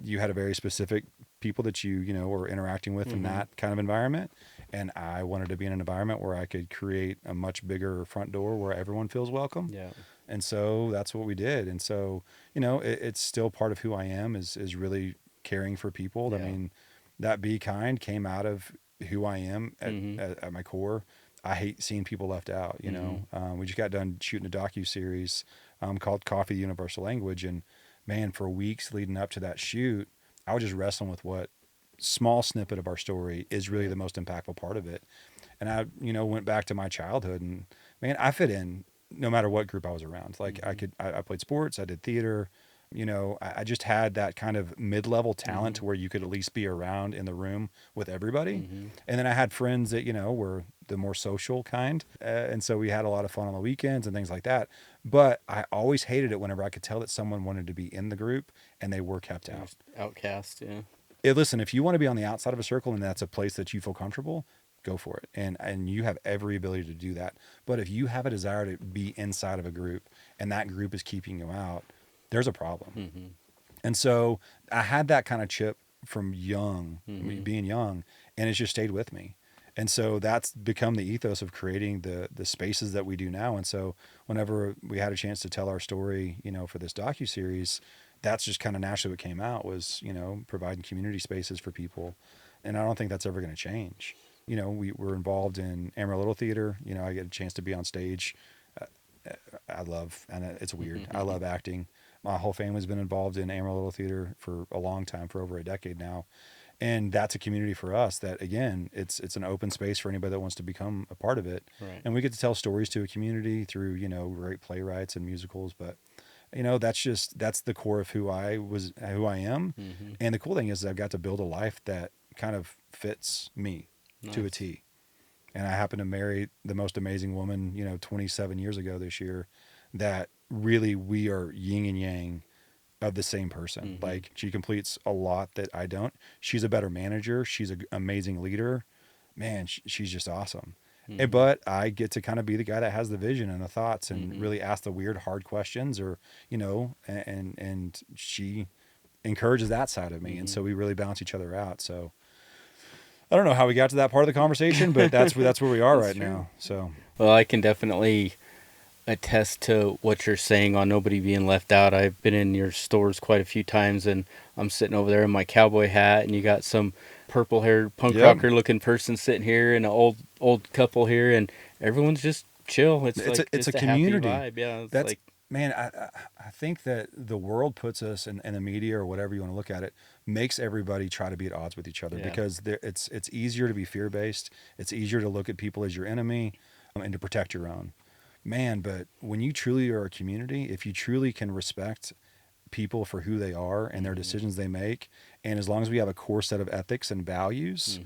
you had a very specific people that you were interacting with in that kind of environment, and I wanted to be in an environment where I could create a much bigger front door where everyone feels welcome. Yeah. And so that's what we did. And so, it's still part of who I am is really caring for people. Yeah. I mean, that be kind came out of who I am at my core. I hate seeing people left out, we just got done shooting a docu-series called Coffee, the Universal Language. And man, for weeks leading up to that shoot, I was just wrestling with what small snippet of our story is really the most impactful part of it. And I, went back to my childhood, and man, I fit in no matter what group I was around. Like I played sports, I did theater, I just had that kind of mid-level talent to where you could at least be around in the room with everybody. And then I had friends that, were the more social kind. And so we had a lot of fun on the weekends and things like that. But I always hated it whenever I could tell that someone wanted to be in the group and they were kept out. Outcast, yeah. Listen, if you want to be on the outside of a circle and that's a place that you feel comfortable, go for it. And you have every ability to do that. But if you have a desire to be inside of a group and that group is keeping you out, there's a problem. And so I had that kind of chip from being young, and it's just stayed with me. And so that's become the ethos of creating the spaces that we do now. And so whenever we had a chance to tell our story, for this docuseries, that's just kind of naturally what came out was, providing community spaces for people. And I don't think that's ever going to change. We were involved in Amarillo Theater. I get a chance to be on stage. And it's weird. I love acting. My whole family's been involved in Amarillo Theater for a long time, for over a decade now. And that's a community for us that, again, it's an open space for anybody that wants to become a part of it. Right. And we get to tell stories to a community through, great playwrights and musicals. But, that's the core of who I am. And the cool thing is I've got to build a life that kind of fits me to a T. And I happen to marry the most amazing woman, 27 years ago this year, that really we are yin and yang of the same person. Like, she completes a lot that I don't. She's a better manager. She's an amazing leader. Man, she's just awesome. But I get to kind of be the guy that has the vision and the thoughts and really ask the weird, hard questions, or, and she encourages that side of me. And so we really balance each other out. So I don't know how we got to that part of the conversation, but that's where we are right now. So, well, I can definitely attest to what you're saying on nobody being left out. I've been in your stores quite a few times, and I'm sitting over there in my cowboy hat, and you got some purple-haired punk rocker looking person sitting here, and an old couple here, and everyone's just chill. It's a community happy vibe. Yeah, that's like, man, I think that the world puts us in the media, or whatever you want to look at it, makes everybody try to be at odds with each other, because it's easier to be fear-based. It's easier to look at people as your enemy and to protect your own. Man, but when you truly are a community, if you truly can respect people for who they are and their decisions they make, and as long as we have a core set of ethics and values,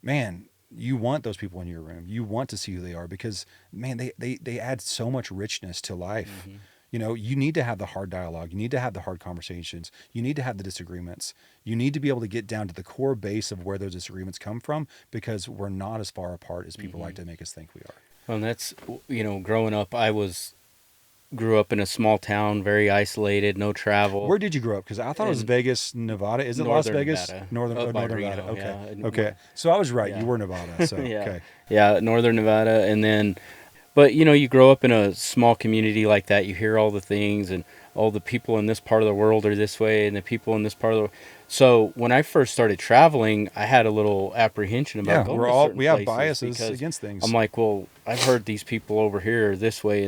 man, you want those people in your room. You want to see who they are, because, man, they add so much richness to life. You need to have the hard dialogue. You need to have the hard conversations. You need to have the disagreements. You need to be able to get down to the core base of where those disagreements come from, because we're not as far apart as people like to make us think we are. Well, and that's, growing up, grew up in a small town, very isolated, no travel. Where did you grow up? Because I thought it was Vegas, Nevada. Is it Las Vegas? Nevada. Northern Reno, Nevada. Okay. yeah. Okay. So I was right. Yeah. You were Nevada. So Yeah. okay. Yeah, Northern Nevada. And then, but you grow up in a small community like that. You hear all the things, and all the people in this part of the world are this way, and the people in this part of the world. So when I first started traveling, I had a little apprehension about going to certain we have places, biases against things. I'm like, well, I've heard these people over here are this way,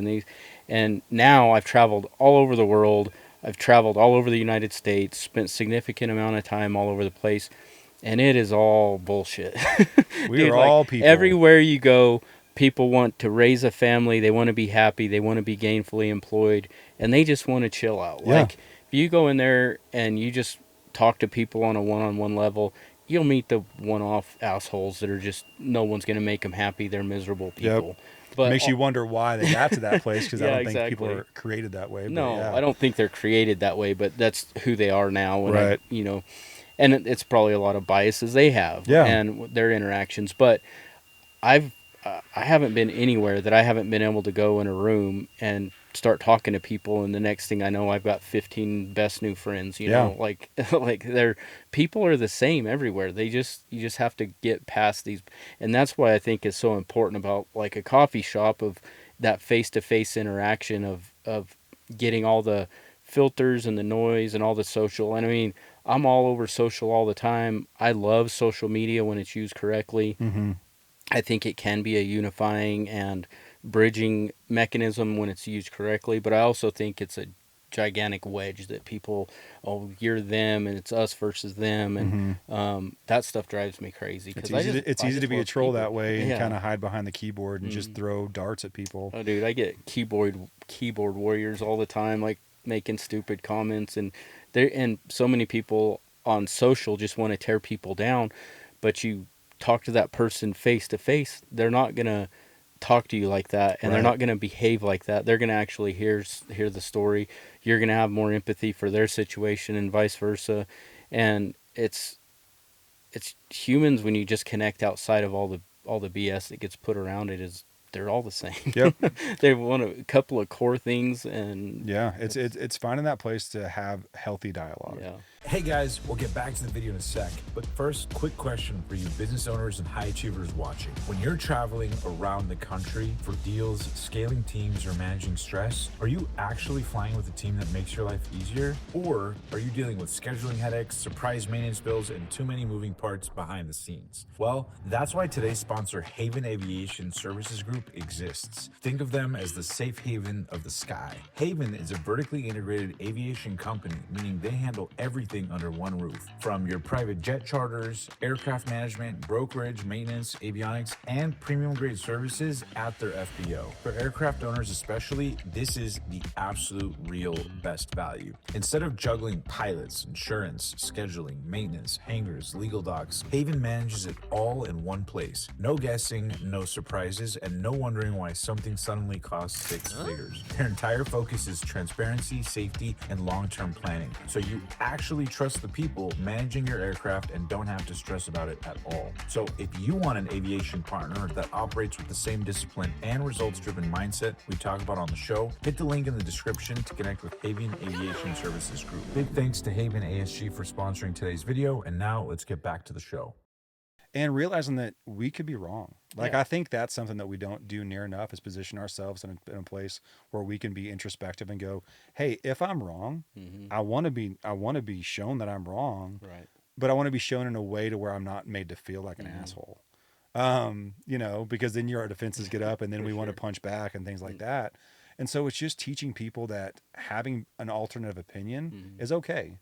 and now I've traveled all over the world. I've traveled all over the United States, spent significant amount of time all over the place, and it is all bullshit. We are all people. Everywhere you go, people want to raise a family, they want to be happy, they want to be gainfully employed, and they just want to chill out. Yeah. Like if you go in there and you just talk to people on a one-on-one level, you'll meet the one-off assholes that are just no one's going to make them happy. They're miserable people. But Makes you wonder why they got to that place, because I Yeah, don't think people exactly. are created that way. But no, yeah. I don't think they're created that way, but that's who they are now. And Right. and it's probably a lot of biases they have Yeah. and their interactions. But I haven't been anywhere that I haven't been able to go in a room and start talking to people, and the next thing I know, I've got 15 best new friends. You know, like people are the same everywhere. You just have to get past these, and that's why I think it's so important about like a coffee shop, of that face-to-face interaction of getting all the filters and the noise and all the social. And I mean, I'm all over social all the time. I love social media when it's used correctly. Mm-hmm. I think it can be a unifying and bridging mechanism when it's used correctly, but I also think it's a gigantic wedge that people, oh, you're them and it's us versus them, and that stuff drives me crazy. It's Cause easy. It's easy to be a love troll people. that way and Yeah. kind of hide behind the keyboard and just throw darts at people. Oh, dude, I get keyboard warriors all the time, like making stupid comments, and so many people on social just want to tear people down, but you talk to that person face to face, they're not gonna talk to you like that, and they're Right. not gonna behave like that. They're gonna actually hear the story. You're gonna have more empathy for their situation, and vice versa. And it's humans, when you just connect outside of all the BS that gets put around it, is they're all the same. Yep. They want a couple of core things, and Yeah, it's finding that place to have healthy dialogue. yeah. Hey guys, we'll get back to the video in a sec, but first, quick question for you business owners and high achievers watching. When you're traveling around the country for deals, scaling teams, or managing stress, are you actually flying with a team that makes your life easier? Or are you dealing with scheduling headaches, surprise maintenance bills, and too many moving parts behind the scenes? Well, that's why today's sponsor, Haven Aviation Services Group, exists. Think of them as the safe haven of the sky. Haven is a vertically integrated aviation company, meaning they handle everything under one roof. From your private jet charters, aircraft management, brokerage, maintenance, avionics, and premium grade services at their FBO. For aircraft owners especially, this is the absolute real best value. Instead of juggling pilots, insurance, scheduling, maintenance, hangars, legal docs, Haven manages it all in one place. No guessing, no surprises, and no wondering why something suddenly costs six figures. Their entire focus is transparency, safety, and long-term planning. So you actually trust the people managing your aircraft and don't have to stress about it at all. So if you want an aviation partner that operates with the same discipline and results-driven mindset we talk about on the show, hit the link in the description to connect with Haven Aviation Services Group. Big thanks to Haven ASG for sponsoring today's video, and now let's get back to the show. And realizing that we could be wrong. Like, Yeah. I think that's something that we don't do near enough, is position ourselves in a place where we can be introspective and go, hey, if I'm wrong, I want to be shown that I'm wrong, Right. but I want to be shown in a way to where I'm not made to feel like an asshole. Because then our defenses get up, and then we want to punch back and things like that. And so it's just teaching people that having an alternative opinion is okay.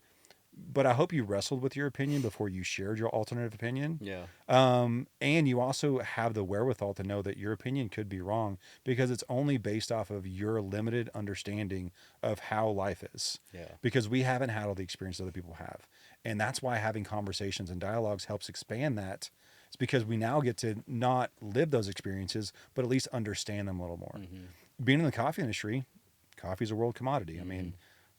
But I hope you wrestled with your opinion before you shared your alternative opinion. Yeah. And you also have the wherewithal to know that your opinion could be wrong, because it's only based off of your limited understanding of how life is. Yeah. Because we haven't had all the experience other people have. And that's why having conversations and dialogues helps expand that. It's because we now get to not live those experiences, but at least understand them a little more. Being in the coffee industry, coffee is a world commodity. I mean,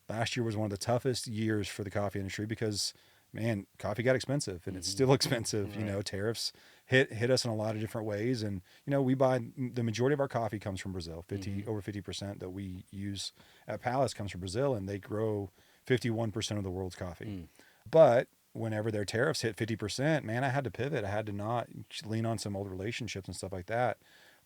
last year was one of the toughest years for the coffee industry because, man, coffee got expensive, and it's still expensive. Right. Tariffs hit us in a lot of different ways. And, we buy, the majority of our coffee comes from Brazil. Over 50% that we use at Palace comes from Brazil, and they grow 51% of the world's coffee. But whenever their tariffs hit 50%, man, I had to pivot. I had to not lean on some old relationships and stuff like that.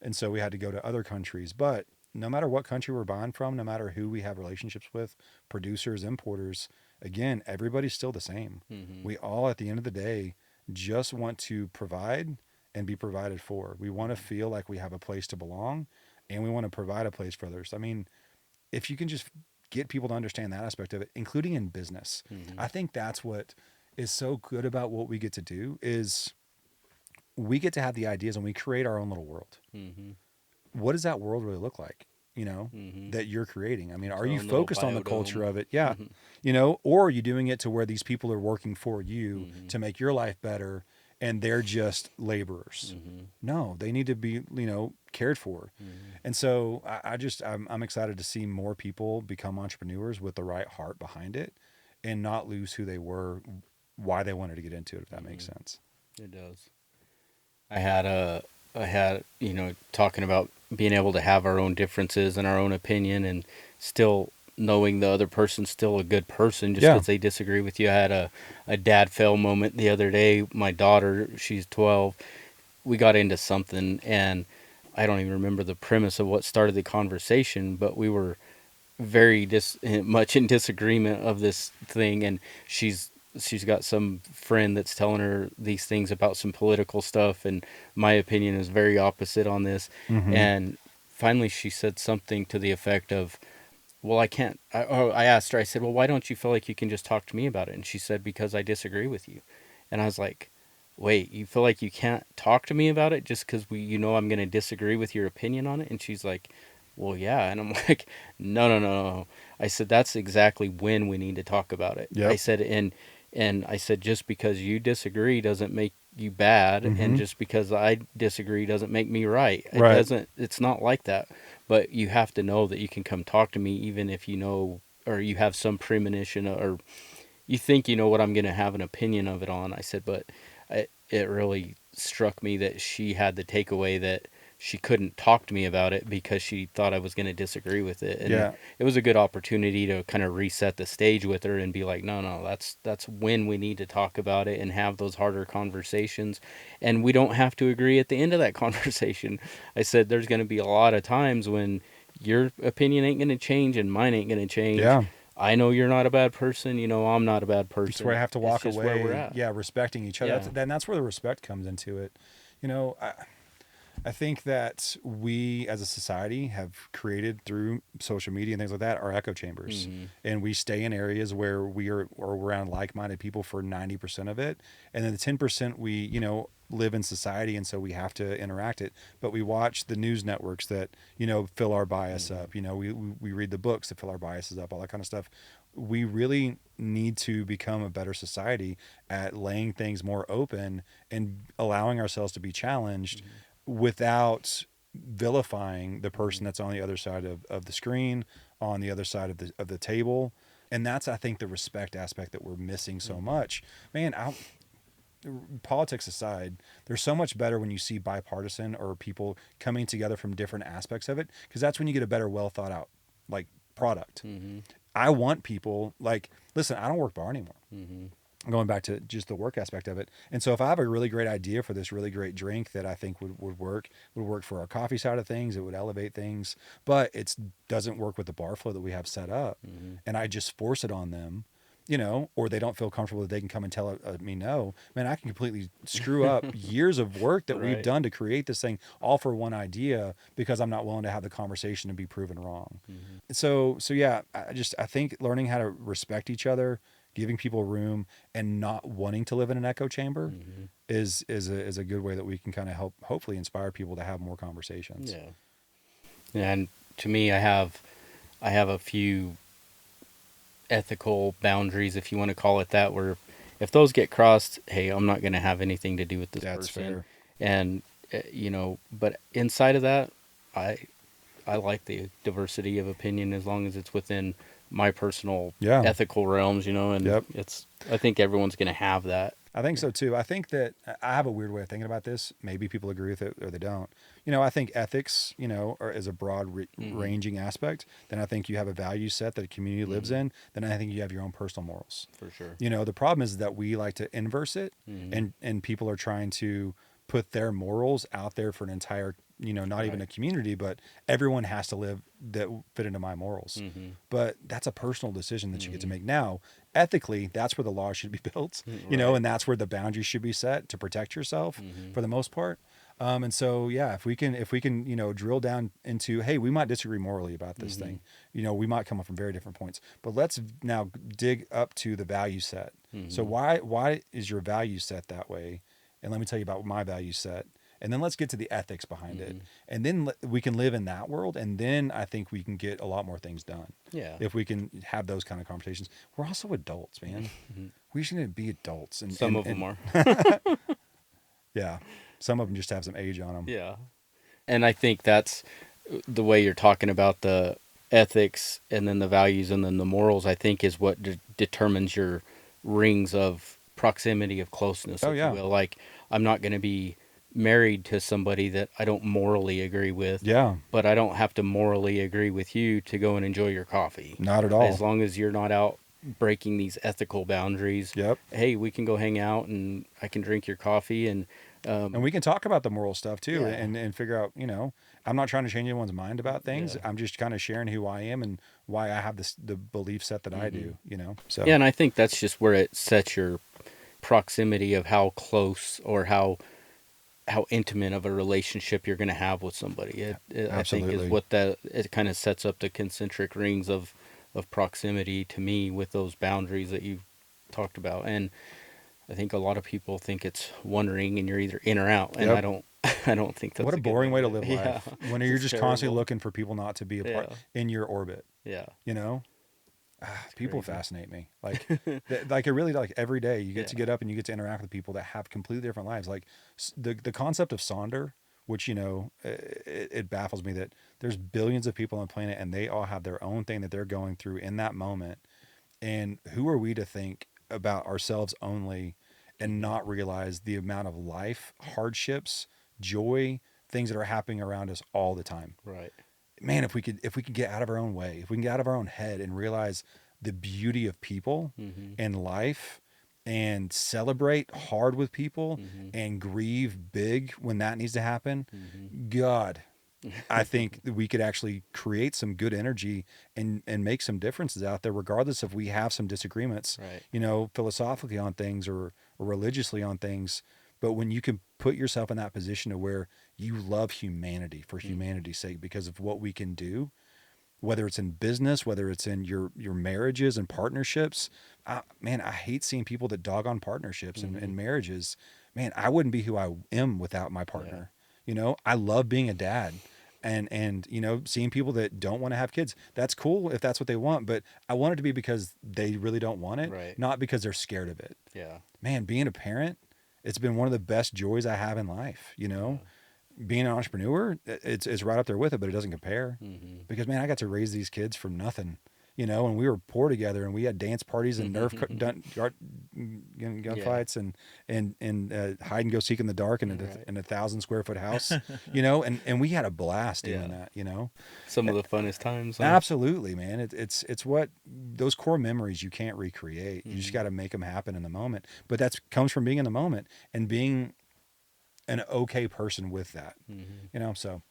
And so we had to go to other countries. But no matter what country we're buying from, no matter who we have relationships with, producers, importers, again, everybody's still the same. We all, at the end of the day, just want to provide and be provided for. We want to feel like we have a place to belong, and we want to provide a place for others. I mean, if you can just get people to understand that aspect of it, including in business, I think that's what is so good about what we get to do is we get to have the ideas and we create our own little world. Mm-hmm. What does that world really look like? Mm-hmm. That you're creating. I mean, It's are our you own little focused on the culture biodome. of it? Yeah. Mm-hmm. Or are you doing it to where these people are working for you Mm-hmm. to make your life better and they're just laborers? Mm-hmm. No, they need to be, cared for. Mm-hmm. And so I'm excited to see more people become entrepreneurs with the right heart behind it and not lose who they were, why they wanted to get into it, if that makes Mm-hmm. sense. It does. I had, talking about being able to have our own differences and our own opinion and still knowing the other person's still a good person just Yeah. because they disagree with you. I had a dad fail moment the other day. My daughter, she's 12. We got into something and I don't even remember the premise of what started the conversation, but we were very much in disagreement of this thing, and she's got some friend that's telling her these things about some political stuff, and my opinion is very opposite on this. Mm-hmm. And finally she said something to the effect of, well, I can't. I asked her, I said, well, why don't you feel like you can just talk to me about it? And she said, because I disagree with you. And I was like, wait, you feel like you can't talk to me about it just because I'm going to disagree with your opinion on it? And she's like, well, yeah. And I'm like, no, no, no, no. I said, that's exactly when we need to talk about it. I Yep. said, and I said, just because you disagree doesn't make you bad, and Mm-hmm. just because I disagree doesn't make me right. It Right. doesn't. It's not like that. But you have to know that you can come talk to me, even if or you have some premonition, or you think you know what I'm going to have an opinion of it on. I said, but it really struck me that she had the takeaway that she couldn't talk to me about it because she thought I was going to disagree with it. And Yeah. it was a good opportunity to kind of reset the stage with her and be like, no, no, that's when we need to talk about it and have those harder conversations. And we don't have to agree at the end of that conversation. I said, there's going to be a lot of times when your opinion ain't going to change and mine ain't going to change. Yeah. I know you're not a bad person. I'm not a bad That's person. where I have to walk it's just away. where we're at. Yeah, respecting each other. Yeah. That's where the respect comes into it. I think that we as a society have created through social media and things like that our echo chambers. Mm-hmm. And we stay in areas where we are or around like-minded people for 90% of it. And then the 10% we, live in society, and so we have to interact it. But we watch the news networks that, fill our bias Mm-hmm. up. We read the books that fill our biases up, all that kind of stuff. We really need to become a better society at laying things more open and allowing ourselves to be challenged without vilifying the person that's on the other side of the screen, on the other side of the table. And that's, I think, the respect aspect that we're missing so much. Man, politics aside, there's so much better when you see bipartisan or people coming together from different aspects of it, because that's when you get a better, well thought out product. Mm-hmm. I want people listen, I don't work bar anymore. Mm-hmm. Going back to just the work aspect of it. And so if I have a really great idea for this really great drink that I think would work for our coffee side of things, it would elevate things, but it doesn't work with the bar flow that we have set up, and I just force it on them, or they don't feel comfortable that they can come and tell me no, man, I can completely screw up years of work that we've Right. done to create this thing all for one idea because I'm not willing to have the conversation and be proven wrong. So yeah, I think learning how to respect each other, giving people room, and not wanting to live in an echo chamber is a good way that we can kind of help hopefully inspire people to have more conversations. Yeah. And to me, I have a few ethical boundaries, if you want to call it that, where if those get crossed, hey, I'm not going to have anything to do with this That's person. fair. And but inside of that, I like the diversity of opinion as long as it's within my personal Yeah. ethical realms, and Yep. I think everyone's going to have that. I think so too. I think that I have a weird way of thinking about this. Maybe people agree with it or they don't. I think ethics, is a broad ranging aspect. Then I think you have a value set that a community lives in. Then I think you have your own personal morals. For sure. The problem is that we like to inverse it, and people are trying to put their morals out there for an entire, not even a community, but everyone has to live that fit into my morals. But that's a personal decision that you get to make. Now, ethically, that's where the law should be built, and that's where the boundaries should be set to protect yourself for the most part. And so, yeah, if we can, drill down into, hey, we might disagree morally about this thing. We might come up from very different points, but let's now dig up to the value set. So why is your value set that way? and let me tell you about my value set. And then let's get to the ethics behind it. Mm-hmm. And then we can live in that world. And then I think we can get a lot more things done. Yeah. If we can have those kind of conversations. We're also adults, man. Mm-hmm. We should need to be adults. And Some of them are. Yeah. Some of them just have some age on them. Yeah. And I think that's the way you're talking about the ethics and then the values and then the morals, I think is what determines your rings of proximity, of closeness, Oh, if yeah. you will. Like, I'm not going to be married to somebody that I don't morally agree with. Yeah. But I don't have to morally agree with you to go and enjoy your coffee. Not at all. As long as you're not out breaking these ethical boundaries. Yep. Hey, we can go hang out and I can drink your coffee and we can talk about the moral stuff too, Yeah. and figure out, I'm not trying to change anyone's mind about things. Yeah. I'm just kind of sharing who I am and why I have the belief set that I do, So Yeah, and I think that's just where it sets your proximity of how close or how intimate of a relationship you're going to have with somebody. I think Absolutely. is what it kind of sets up the concentric rings of proximity to me with those boundaries that you talked about. And I think a lot of people think it's one ring and you're either in or out, and Yep. I don't think that's what a good boring way to live Yeah. life when you're It's just constantly terrible. looking for people not to be a part Yeah. in your orbit. Yeah. People crazy. fascinate me. Like, like it really, like every day you get to Yeah. get up and you get to interact with people that have completely different lives. Like the concept of Sonder, which, it baffles me that there's billions of people on the planet and they all have their own thing that they're going through in that moment. And who are we to think about ourselves only and not realize the amount of life, hardships, joy, things that are happening around us all the time? Right. Man, if we could get out of our own way, if we can get out of our own head and realize the beauty of people Mm-hmm. and life and celebrate hard with people Mm-hmm. and grieve big when that needs to happen, Mm-hmm. God, I think that we could actually create some good energy and make some differences out there, regardless if we have some disagreements, Right. Philosophically on things or religiously on things. But when you can put yourself in that position to where you love humanity for humanity's sake because of what we can do, whether it's in business, whether it's in your marriages and partnerships, man, I hate seeing people that dog on partnerships and marriages. Man, I wouldn't be who I am without my partner. I love being a dad. And seeing people that don't want to have kids, that's cool if that's what they want, but I want it to be because they really don't want it, Right. not because they're scared of it. Yeah. Man, being a parent, it's been one of the best joys I have in life. Being an entrepreneur, it's right up there with it, but it doesn't compare. Mm-hmm. Because man, I got to raise these kids from nothing, and we were poor together, and we had dance parties and gunfights and hide and go seek in the dark in Right. a 1,000-square-foot house, and we had a blast doing Yeah. that. Some of the funnest times. Huh? Absolutely, man. It's what those core memories you can't recreate. You just got to make them happen in the moment. But that comes from being in the moment and being an okay person with that. So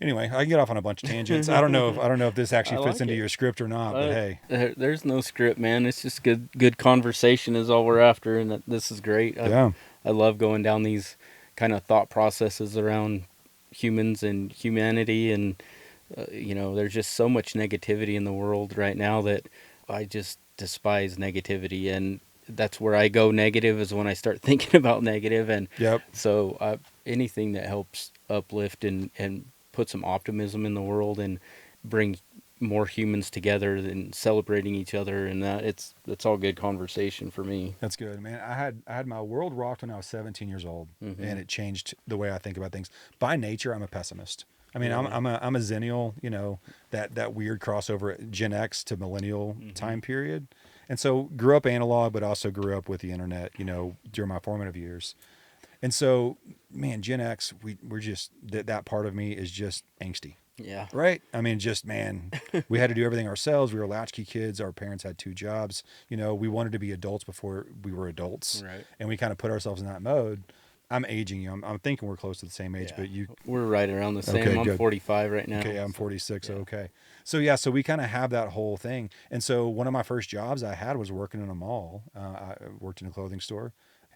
anyway, I can get off on a bunch of tangents. I don't know if this actually I fits like into it. your script or not, but hey. There's no script, man. It's just good conversation is all we're after, and this is great. Yeah. I love going down these kind of thought processes around humans and humanity, and there's just so much negativity in the world right now that I just despise negativity, and that's where I go negative is when I start thinking about negative, and Yep. so anything that helps uplift and put some optimism in the world and bring more humans together and celebrating each other, and it's all good conversation for me. That's good, man. I had my world rocked when I was 17 years old, and it changed the way I think about things. By nature, I'm a pessimist. I mean, Really? I'm a Zennial, that weird crossover at Gen X to millennial time period. And so grew up analog, but also grew up with the internet, during my formative years. And so, man, Gen X, we're just, that part of me is just angsty. Yeah. Right. I mean, just, man, we had to do everything ourselves. We were latchkey kids. Our parents had 2 jobs. We wanted to be adults before we were adults. Right. And we kind of put ourselves in that mode. I'm aging you. I'm thinking we're close to the same age, Yeah. but you. We're right around the same. Okay, I'm good. 45 right now. Okay, I'm so, 46. yeah. Okay. So we kind of have that whole thing. And so one of my first jobs I had was working in a mall. I worked in a clothing store,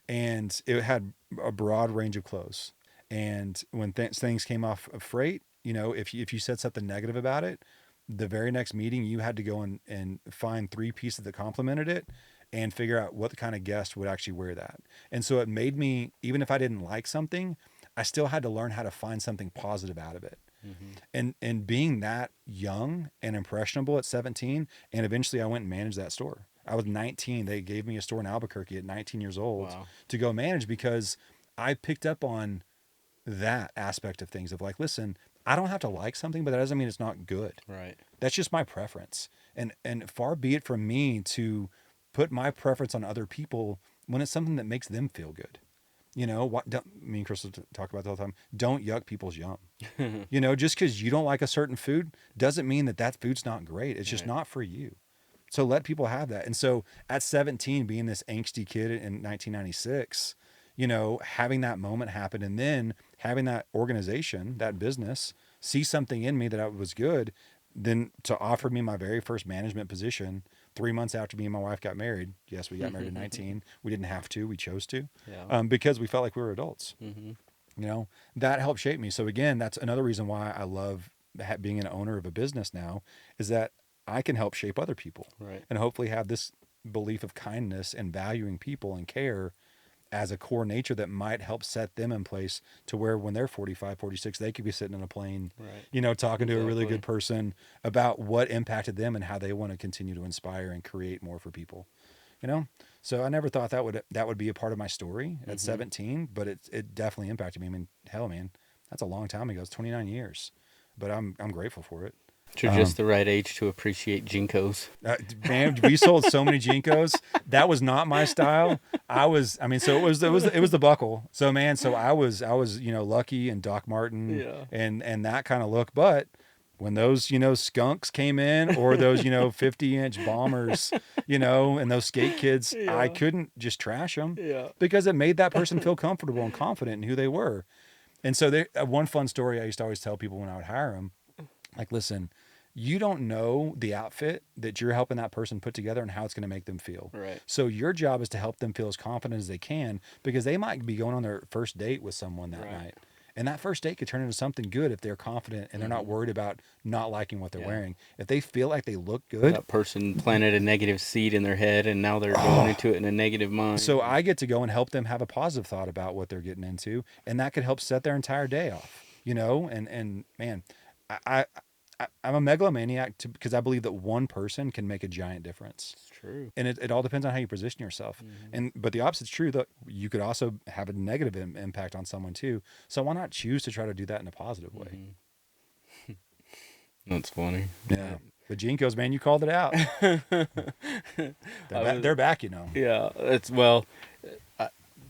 and it had a broad range of clothes. And when things came off of freight, if you said something negative about it, the very next meeting you had to go and find 3 pieces that complimented it and figure out what kind of guest would actually wear that. And so it made me, even if I didn't like something, I still had to learn how to find something positive out of it. And being that young and impressionable at 17, and eventually I went and managed that store. I was 19. They gave me a store in Albuquerque at 19 years old to go manage, because I picked up on that aspect of things of like, listen, I don't have to like something, but that doesn't mean it's not good. Right. That's just my preference. And far be it from me to put my preference on other people when it's something that makes them feel good. You know, me and Crystal talk about that all the time. Don't yuck people's yum. You know, just because you don't like a certain food doesn't mean that that food's not great. It's just not for you. So let people have that. And so at 17, being this angsty kid in 1996, you know, having that moment happen, and then having that organization, that business, see something in me that I was good, then to offer me my very first management position 3 months after me and my wife got married. Yes, we got married at 19. We didn't have to, we chose to, because we felt like we were adults. You know, that helped shape me. So again, that's another reason why I love being an owner of a business now, is that I can help shape other people, and hopefully have this belief of kindness and valuing people and care as a core nature that might help set them in place to where when they're 45, 46, they could be sitting in a plane, you know, talking to a really good person about what impacted them and how they want to continue to inspire and create more for people, you know? So I never thought that would be a part of my story at 17, but it definitely impacted me. I mean, hell, man, that's a long time ago. It's 29 years, but I'm grateful for it. You're just the right age to appreciate Jinkos. Man, we sold so many Jinkos. That was not my style. So it was the buckle. So man, I was, you know, Lucky and Doc Martin and that kind of look. But when those, you know, skunks came in, or those, you know, 50-inch bombers, you know, and those skate kids, I couldn't just trash them because it made that person feel comfortable and confident in who they were. And so one fun story I used to always tell people when I would hire them, like, listen, you don't know the outfit that you're helping that person put together and how it's going to make them feel. Right. So your job is to help them feel as confident as they can, because they might be going on their first date with someone that night. And that first date could turn into something good if they're confident and they're not worried about not liking what they're wearing. If they feel like they look good. That person planted a negative seed in their head, and now they're going into it in a negative mind. So I get to go and help them have a positive thought about what they're getting into, and that could help set their entire day off, you know? And man, I'm a megalomaniac because I believe that one person can make a giant difference. It's true. And it all depends on how you position yourself. But the opposite's true, that you could also have a negative impact on someone too. So why not choose to try to do that in a positive way? That's funny. Yeah. The Jinkos, man, you called it out. They're back, you know. Yeah.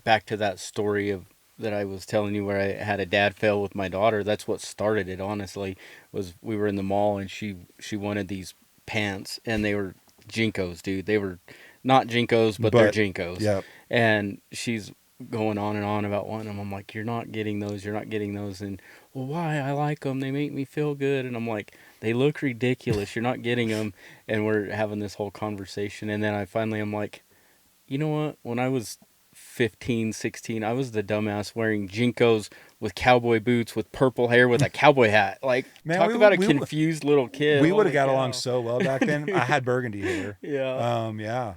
Back to that story that I was telling you, where I had a dad fail with my daughter. That's what started it, honestly. Was we were in the mall, and she wanted these pants, and they were Jinkos, dude. They were not Jinkos, but they're Jinkos. Yep. And she's going on and on about one of them. I'm like, you're not getting those. And, well, why? I like them. They make me feel good. And I'm like, they look ridiculous. You're not getting them. And we're having this whole conversation. And then I'm like, you know what? When I was 15, 16, I was the dumbass wearing Jinkos with cowboy boots with purple hair with a cowboy hat. Like, man, talk about a confused little kid. We would have got along so well back then. I had burgundy hair. Yeah.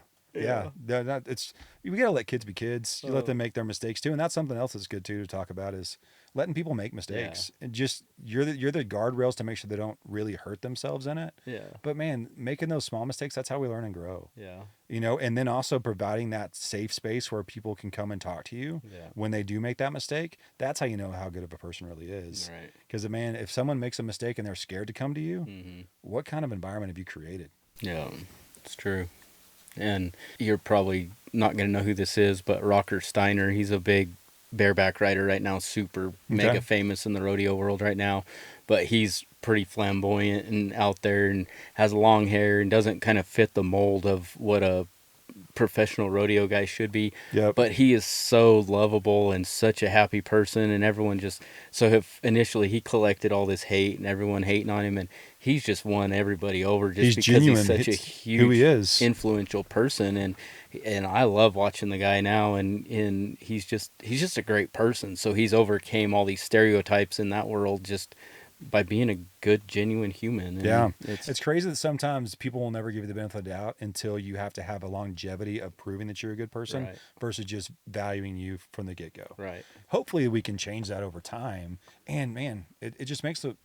We gotta let kids be kids. You let them make their mistakes too, and that's something else that's good too to talk about, is letting people make mistakes. And just you're the guardrails to make sure they don't really hurt themselves in it. Yeah. But man, making those small mistakes, that's how we learn and grow. Yeah. You know, and then also providing that safe space where people can come and talk to you when they do make that mistake. That's how you know how good of a person really is. Right. Because man, if someone makes a mistake and they're scared to come to you, what kind of environment have you created? Yeah, it's true. And you're probably not going to know who this is, but Rocker Steiner, he's a big bareback rider right now, super mega famous in the rodeo world right now. But he's pretty flamboyant and out there and has long hair and doesn't kind of fit the mold of what a professional rodeo guy should be. Yep. But he is so lovable and such a happy person, and everyone just, so if initially he collected all this hate and everyone hating on him, and he's just won everybody over just because genuine. he's such a huge who he is. Influential person, and I love watching the guy now, and he's just a great person. So he's overcame all these stereotypes in that world just by being a good, genuine human. And Yeah. it's It's crazy that sometimes people will never give you the benefit of the doubt until you have to have a longevity of proving that you're a good person Right. versus just valuing you from the get go. right. Hopefully we can change that over time. And man, it just makes the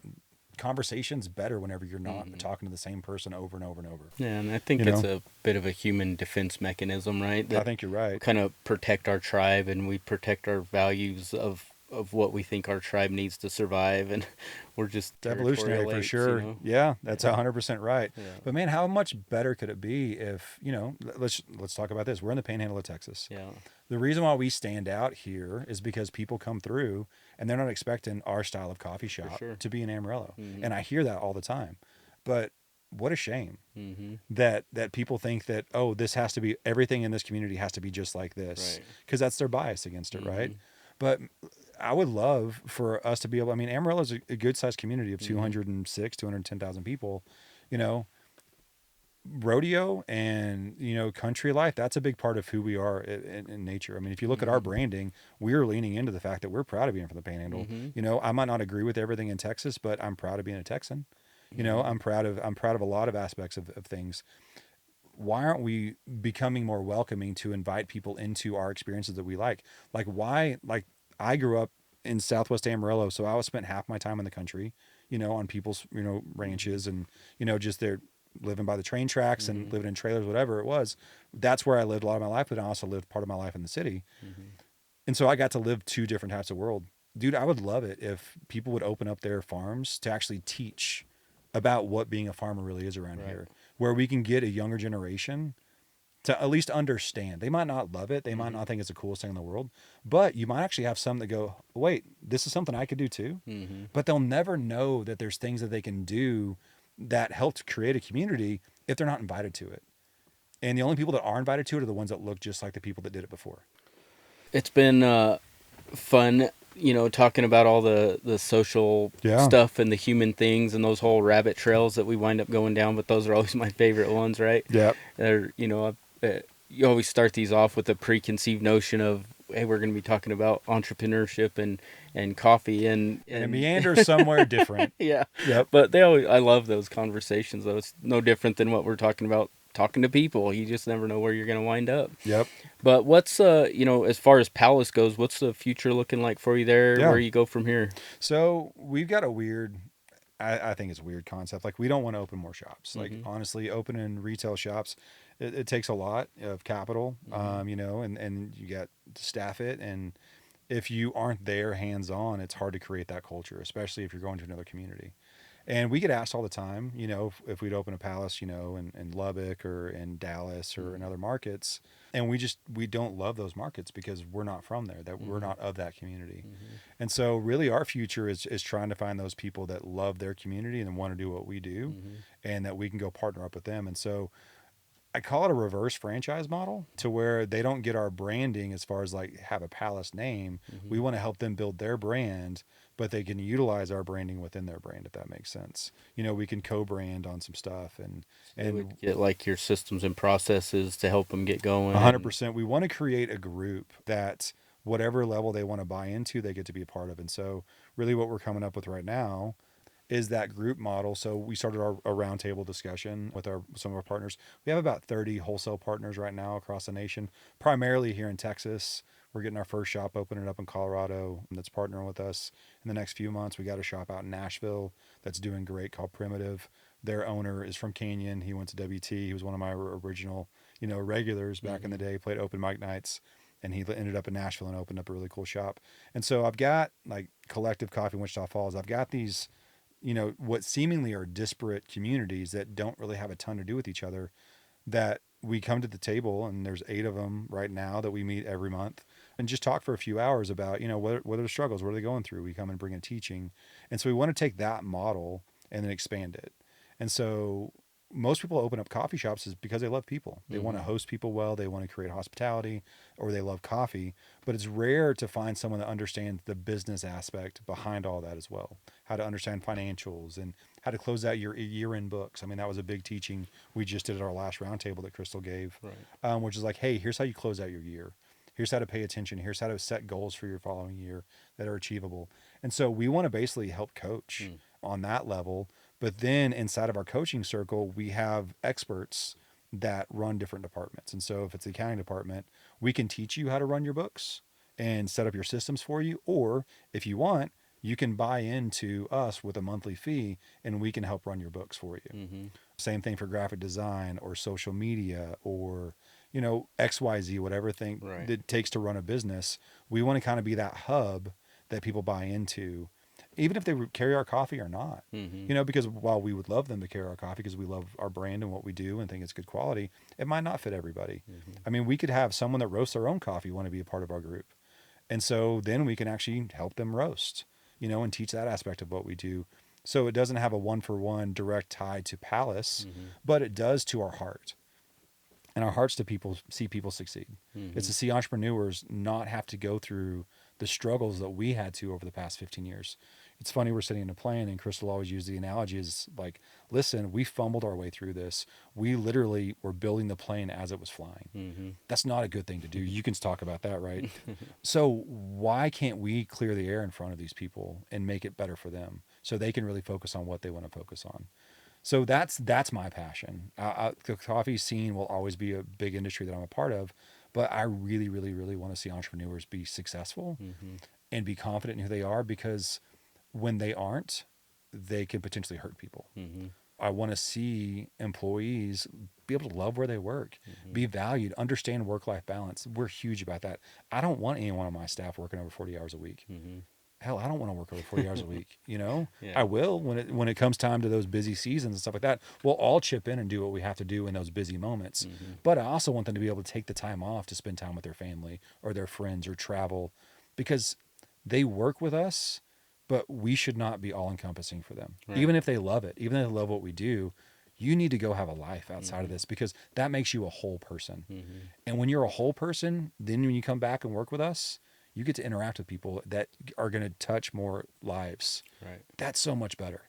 conversations better whenever you're not talking to the same person over and over and over. Yeah, and I think You it's know? a bit of a human defense mechanism, right? I think you're right. kind of protect our tribe, and we protect our values of what we think our tribe needs to survive, and we're just It's evolutionary territorial for apes, sure. you know? Yeah, that's 100% right. Yeah. But man, how much better could it be if, let's talk about this. We're in the panhandle of Texas. Yeah. The reason why we stand out here is because people come through and they're not expecting our style of coffee shop sure. to be in Amarillo. Mhm. And I hear that all the time. But what a shame Mm-hmm. that people think that, oh, this has to be, everything in this community has to be just like this, Right. because that's their bias against it, right? Mhm. But I would love for us to be able, I mean, Amarillo is a good sized community of Mhm. 206, 210,000 people, you know, rodeo and, country life. That's a big part of who we are in nature. I mean, if you look at our branding, we're leaning into the fact that we're proud of being from the Panhandle. Mhm. I might not agree with everything in Texas, but I'm proud of being a Texan. I'm proud of a lot of aspects of things. Why aren't we becoming more welcoming to invite people into our experiences that we like? Like I grew up in Southwest Amarillo, so I was spent half my time in the country, on people's, ranches and, just there living by the train tracks and living in trailers, whatever it was. That's where I lived a lot of my life, but I also lived part of my life in the city. And so I got to live two different types of world. Dude, I would love it if people would open up their farms to actually teach about what being a farmer really is around Right. here, where we can get a younger generation to at least understand. They might not love it. They might not think it's the coolest thing in the world, but you might actually have some that go, wait, this is something I could do too. Mm-hmm. But they'll never know that there's things that they can do that help to create a community if they're not invited to it. And the only people that are invited to it are the ones that look just like the people that did it before. It's been fun, talking about all the social Yeah. stuff and the human things and those whole rabbit trails that we wind up going down. But those are always my favorite ones, right? Yep. They're, you always start these off with a preconceived notion of, hey, we're going to be talking about entrepreneurship and coffee and it meanders somewhere different. yeah. Yep. But I love those conversations, though. It's no different than what we're talking about, talking to people. You just never know where you're going to wind up. Yep. But what's, as far as Palace goes, what's the future looking like for you there? Yeah. Where you go from here? So we've got a weird, I think it's a weird concept. Like, we don't want to open more shops. Like, honestly, opening retail shops, it takes a lot of capital, and you got to staff it. And if you aren't there hands-on, it's hard to create that culture, especially if you're going to another community. And we get asked all the time, if we'd open a Palace, in Lubbock or in Dallas or in other markets. And we don't love those markets because we're not from there, that we're not of that community. And so really our future is trying to find those people that love their community and want to do what we do, and that we can go partner up with them. And so I call it a reverse franchise model, to where they don't get our branding as far as like have a Palace name. We want to help them build their brand, but they can utilize our branding within their brand, if that makes sense. We can co-brand on some stuff and would get like your systems and processes to help them get going. 100%. We want to create a group that whatever level they want to buy into, they get to be a part of. And so really what we're coming up with right now is that group model. So we started a roundtable discussion with some of our partners. We have about 30 wholesale partners right now across the nation, primarily here in Texas. We're getting our first shop opening up in Colorado that's partnering with us in the next few months. We got a shop out in Nashville that's doing great called Primitive. Their owner is from Canyon. He went to WT. He was one of my original, regulars back in the day, played open mic nights. And he ended up in Nashville and opened up a really cool shop. And so I've got like Collective Coffee in Wichita Falls. I've got these, what seemingly are disparate communities that don't really have a ton to do with each other, that we come to the table, and there's 8 of them right now that we meet every month and just talk for a few hours about, what are the struggles, what are they going through? We come and bring in teaching. And so we want to take that model and then expand it. And so most people open up coffee shops is because they love people. They want to host people well. They want to create hospitality, or they love coffee. But it's rare to find someone that understands the business aspect behind all that as well. How to understand financials and how to close out your year-end books. I mean, that was a big teaching we just did at our last roundtable that Crystal gave, which is like, hey, here's how you close out your year. Here's how to pay attention. Here's how to set goals for your following year that are achievable. And so we want to basically help coach on that level. But then inside of our coaching circle, we have experts that run different departments. And so if it's the accounting department, we can teach you how to run your books and set up your systems for you. Or if you want, you can buy into us with a monthly fee and we can help run your books for you. Mm-hmm. Same thing for graphic design or social media or, you know, XYZ, whatever thing Right. it takes to run a business. We want to kind of be that hub that people buy into, even if they carry our coffee or not. Mm-hmm. You know, because while we would love them to carry our coffee because we love our brand and what we do and think it's good quality, it might not fit everybody. Mm-hmm. I mean, we could have someone that roasts their own coffee want to be a part of our group. And so then we can actually help them roast, you know, and teach that aspect of what we do. So it doesn't have a 1-for-1 direct tie to Palace, Mm-hmm. but it does to our heart. And our hearts to people see people succeed. Mm-hmm. It's to see entrepreneurs not have to go through the struggles that we had to over the past 15 years. It's funny, we're sitting in a plane and Crystal always used the analogy is like, listen, we fumbled our way through this. We literally were building the plane as it was flying. Mm-hmm. That's not a good thing to do. You can talk about that, right? So why can't we clear the air in front of these people and make it better for them so they can really focus on what they want to focus on? So that's my passion. The coffee scene will always be a big industry that I'm a part of, but I really, really, really want to see entrepreneurs be successful Mm-hmm. and be confident in who they are, because when they aren't, they can potentially hurt people. Mm-hmm. I want to see employees be able to love where they work, Mm-hmm. be valued, understand work-life balance. We're huge about that. I don't want anyone on my staff working over 40 hours a week. Mm-hmm. Hell, I don't want to work over 40 hours a week. You know, Yeah. I will when it comes time to those busy seasons and stuff like that. We'll all chip in and do what we have to do in those busy moments. Mm-hmm. But I also want them to be able to take the time off to spend time with their family or their friends or travel, because they work with us, but we should not be all encompassing for them. Right. Even if they love it, even if they love what we do, you need to go have a life outside of Mm-hmm. this, because that makes you a whole person. Mm-hmm. And when you're a whole person, then when you come back and work with us, you get to interact with people that are going to touch more lives. Right. That's so much better.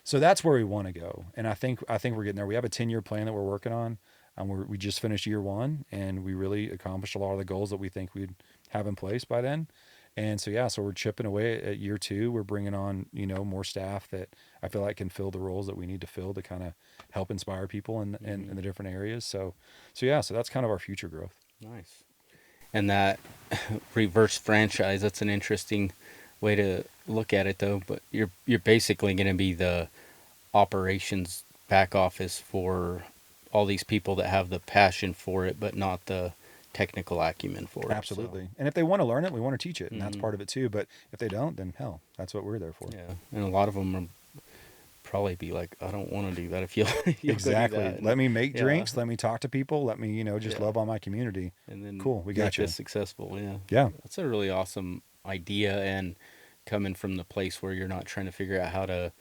So that's where we want to go. And I think we're getting there. We have a 10-year plan that we're working on. We just finished year 1 and we really accomplished a lot of the goals that we think we'd have in place by then. And so, so we're chipping away at year 2. We're bringing on, you know, more staff that I feel like can fill the roles that we need to fill to kind of help inspire people in the different areas. So that's kind of our future growth. Nice. And that reverse franchise, that's an interesting way to look at it, though. But you're basically going to be the operations back office for all these people that have the passion for it, but not the technical acumen for it. Absolutely. And if they want to learn it, we want to teach it, and that's Mhm. part of it too. But if they don't, then hell, that's what we're there for. So, yeah. And a lot of them are probably be like, I don't want to do that if you'll go do Exactly. that. Let me make Yeah. drinks. Let me talk to people. Let me, you know, just Yeah. love on my community. And then Cool, we make got you. this successful. Yeah. Yeah. That's a really awesome idea, and coming from the place where you're not trying to figure out how to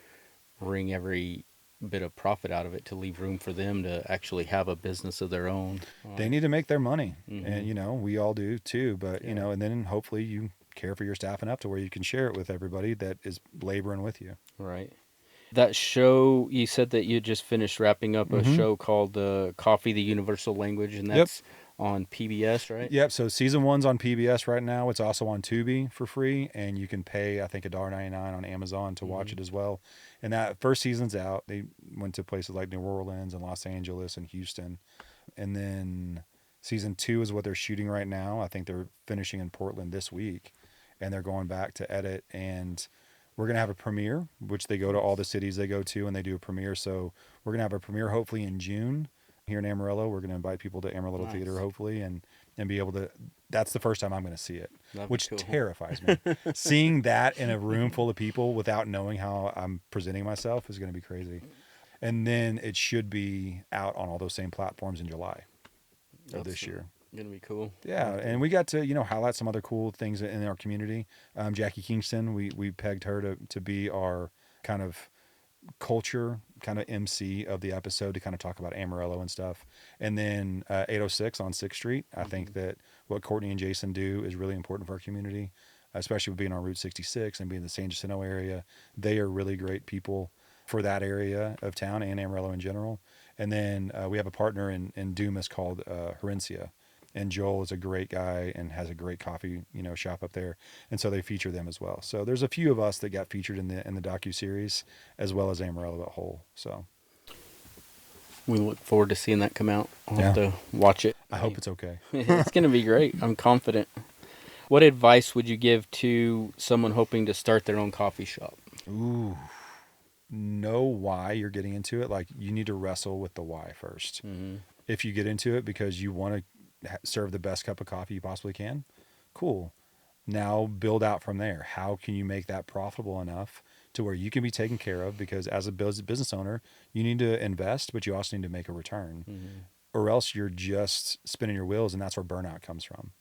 wring every bit of profit out of it to leave room for them to actually have a business of their own. They need to make their money. Mhm. And, you know, we all do too. But, Yeah. you know, and then hopefully you care for your staff enough to where you can share it with everybody that is laboring with you. Right. That show, you said that you just finished wrapping up a Mhm. show called Coffee, the Universal Language, and Yep. that's on PBS, right? Yep. So season 1's on PBS right now. It's also on Tubi for free, and you can pay, I think, $1.99 on Amazon to watch Mhm. it as well. And that first season's out. They went to places like New Orleans and Los Angeles and Houston, and then season 2 is what they're shooting right now. I think they're finishing in Portland this week, and they're going back to edit. And we're gonna have a premiere, which they go to all the cities they go to, and they do a premiere. So we're gonna have a premiere hopefully in June. Here in Amarillo, we're going to invite people to Amarillo Nice. Theater, hopefully, and be able to. That's the first time I'm going to see it, That'd be which cool. terrifies me. Seeing that in a room full of people without knowing how I'm presenting myself is going to be crazy. And then it should be out on all those same platforms in July of this year. Gonna be cool. Yeah, and we got to, you know, highlight some other cool things in our community. Jackie Kingston, we pegged her to be our kind of culture kind of MC of the episode to kind of talk about Amarillo and stuff. And then 806 on 6th Street. I think that what Courtney and Jason do is really important for our community, especially with being on Route 66 and being in the San Jacinto area. They are really great people for that area of town and Amarillo in general. And then we have a partner in Dumas called Herencia. And Joel is a great guy and has a great coffee, shop up there. And so they feature them as well. So there's a few of us that got featured in the docuseries, as well as Amarillo at whole. So we look forward to seeing that come out. I'll Yeah. have to watch it. I hope it's okay. It's going to be great. I'm confident. What advice would you give to someone hoping to start their own coffee shop? Ooh. Know why you're getting into it. Like, you need to wrestle with the why first. Mm-hmm. If you get into it because you want to serve the best cup of coffee you possibly can, cool. Now build out from there. How can you make that profitable enough to where you can be taken care of? Because as a business owner, you need to invest, but you also need to make a return, or else you're just spinning your wheels, and that's where burnout comes from.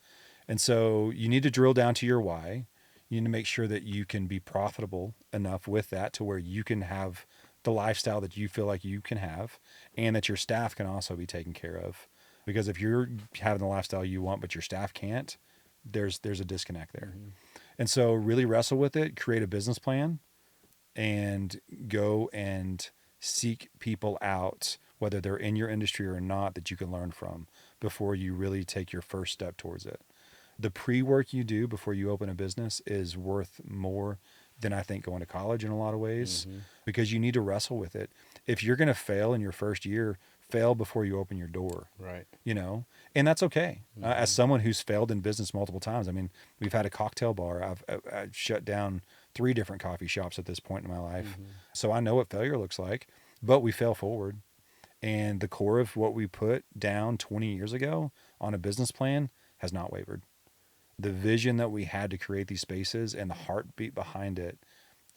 And so you need to drill down to your why. You need to make sure that you can be profitable enough with that to where you can have the lifestyle that you feel like you can have, and that your staff can also be taken care of. Because if you're having the lifestyle you want, but your staff can't, there's a disconnect there. And so really wrestle with it, create a business plan, and go and seek people out, whether they're in your industry or not, that you can learn from before you really take your first step towards it. The pre-work you do before you open a business is worth more than I think going to college in a lot of ways, because you need to wrestle with it. If you're going to fail in your first year, fail before you open your door. Right. And that's okay. As someone who's failed in business multiple times, I mean, we've had a cocktail bar. I've shut down 3 different coffee shops at this point in my life. So I know what failure looks like, but we fail forward. And the core of what we put down 20 years ago on a business plan has not wavered. The vision that we had to create these spaces and the heartbeat behind it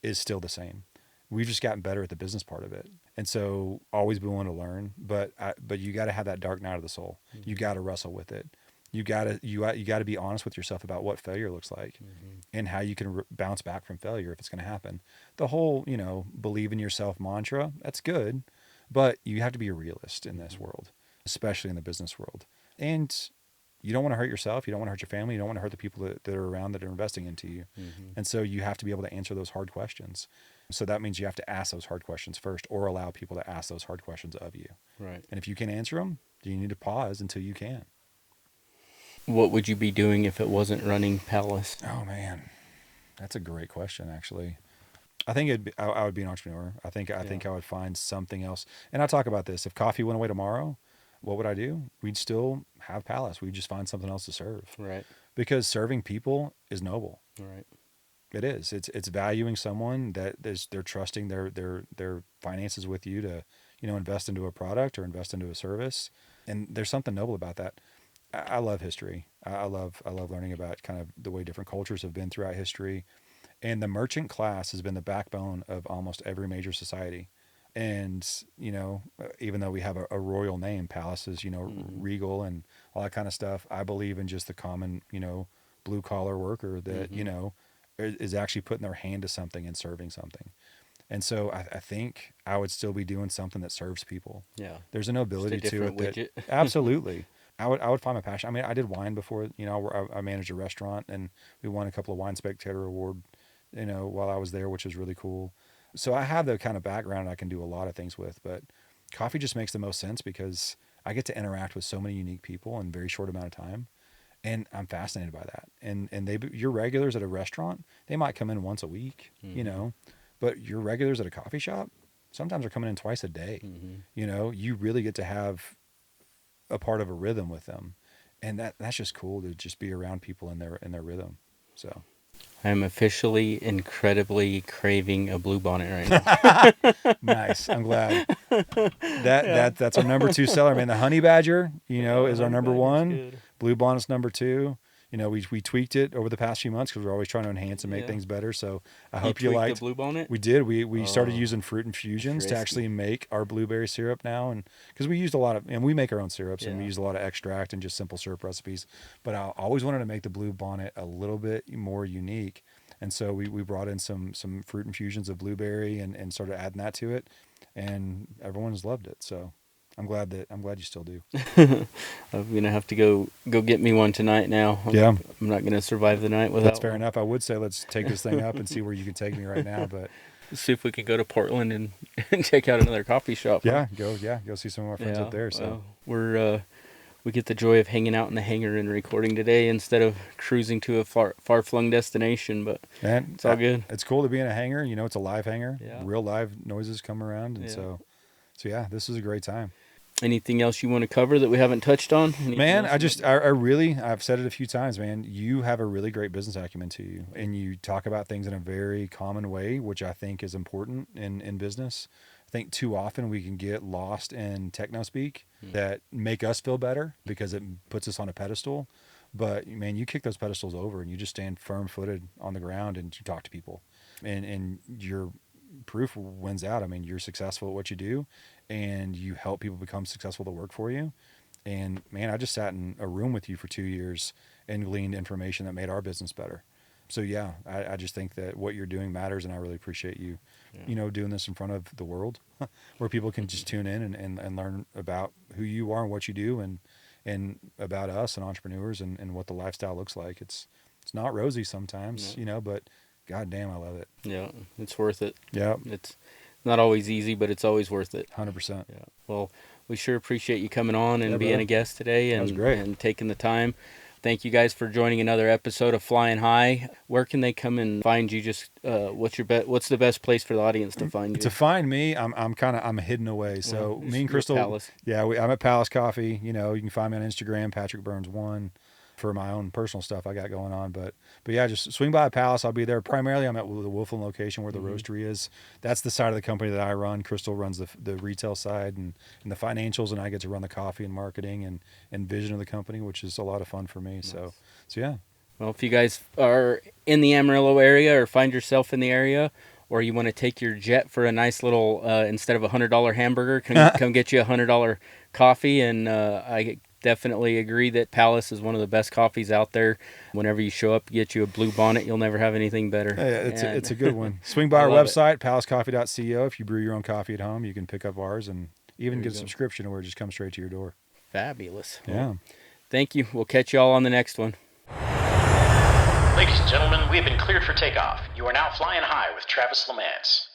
is still the same. We've just gotten better at the business part of it. And so always be willing to learn, but you got to have that dark night of the soul. You got to wrestle with it. You got to be honest with yourself about what failure looks like, and how you can bounce back from failure if it's going to happen. The whole, believe in yourself mantra, that's good, but you have to be a realist in this world, especially in the business world. And you don't want to hurt yourself. You don't want to hurt your family. You don't want to hurt the people that are around that are investing into you. And so you have to be able to answer those hard questions. So that means you have to ask those hard questions first, or allow people to ask those hard questions of you. Right. And if you can answer them, you need to pause until you can. What would you be doing if it wasn't running Palace? Oh man, that's a great question. Actually, I think I would be an entrepreneur. I think I would find something else. And I talk about this. If coffee went away tomorrow, what would I do? We'd still have Palace. We'd just find something else to serve. Right. Because serving people is noble. Right. It is. It's valuing someone that they're trusting their finances with you to, invest into a product or invest into a service. And there's something noble about that. I love history. I love learning about kind of the way different cultures have been throughout history. And the merchant class has been the backbone of almost every major society. And, even though we have a royal name, Palace is, regal and all that kind of stuff, I believe in just the common, blue collar worker that, is actually putting their hand to something and serving something. And so I think I would still be doing something that serves people. Yeah. There's a nobility Just a to it. different widget. Absolutely. I would find my passion. I mean, I did wine before, I managed a restaurant, and we won a couple of Wine Spectator Award, while I was there, which was really cool. So I have the kind of background I can do a lot of things with, but coffee just makes the most sense because I get to interact with so many unique people in a very short amount of time. And I'm fascinated by that. And your regulars at a restaurant, they might come in once a week, but your regulars at a coffee shop sometimes are coming in twice a day. You really get to have a part of a rhythm with them. And that's just cool to just be around people in their rhythm. So I'm officially incredibly craving a blue bonnet right now. Nice. I'm glad. That's our number 2 seller. Man, the Honey Badger, is our number 1. Good. Blue Bonnet's number 2. We tweaked it over the past few months because we're always trying to enhance and make things better. So I hope you liked the blue bonnet. We did. We started using fruit infusions to Interesting. actually make our blueberry syrup now, and because we used a lot of, and we make our own syrups, and we use a lot of extract and just simple syrup recipes. But I always wanted to make the blue bonnet a little bit more unique, and so we brought in some fruit infusions of blueberry and started adding that to it, and everyone's loved it. So I'm glad you still do. I'm gonna have to go get me one tonight now. I'm not gonna survive the night without. That's fair enough. I would say let's take this thing up and see where you can take me right now, but see if we can go to Portland and check out another coffee shop. Yeah, go see some of our friends up there. So we're we get the joy of hanging out in the hangar and recording today instead of cruising to a far-flung destination. But And it's all good. It's cool to be in a hangar. You know, it's a live hangar. Yeah. Real live noises come around, and Yeah. so yeah, this is a great time. Anything else you want to cover that we haven't touched on? Anything Man, else I really, I've said it a few times, man, you have a really great business acumen to you, and you talk about things in a very common way, which I think is important in business. I think too often we can get lost in techno speak that make us feel better because it puts us on a pedestal. But man, you kick those pedestals over and you just stand firm footed on the ground and you talk to people, and your proof wins out. I mean, you're successful at what you do and you help people become successful to work for you. And man, I just sat in a room with you for 2 years and gleaned information that made our business better. So yeah, I just think that what you're doing matters, and I really appreciate you, you know, doing this in front of the world where people can just tune in and learn about who you are and what you do, and about us and entrepreneurs and what the lifestyle looks like. It's not rosy sometimes, you know, but God damn, I love it. Yeah, it's worth it. Yeah. It's not always easy, but it's always worth it. 100%. Yeah. Well, we sure appreciate you coming on and Yeah, being brother. a guest today That was great. and taking the time. Thank you guys for joining another episode of Flying High. Where can they come and find you? Just what's the best place for the audience to find you? To find me, I'm hidden away. So me and you're Crystal, Palace. yeah, I'm at Palace Coffee. You know, you can find me on Instagram, Patrick Burns 1, for my own personal stuff I got going on. But yeah, just swing by Palace. I'll be there. Primarily, I'm at the Wolfland location where the roastery is. That's the side of the company that I run. Crystal runs the retail side and the financials, and I get to run the coffee and marketing and vision of the company, which is a lot of fun for me. Nice. So yeah. Well, if you guys are in the Amarillo area or find yourself in the area, or you want to take your jet for a nice little, instead of a $100 hamburger, come get you a $100 coffee. And I definitely agree that Palace is one of the best coffees out there. Whenever you show up, get you a blue bonnet, you'll never have anything better. Yeah, it's a good one. Swing by our website, palacecoffee.co. If you brew your own coffee at home, you can pick up ours and even get a subscription where it just comes straight to your door. Fabulous. Yeah. Well, thank you. We'll catch you all on the next one. Ladies and gentlemen, we have been cleared for takeoff. You are now flying high with Travis Lamance.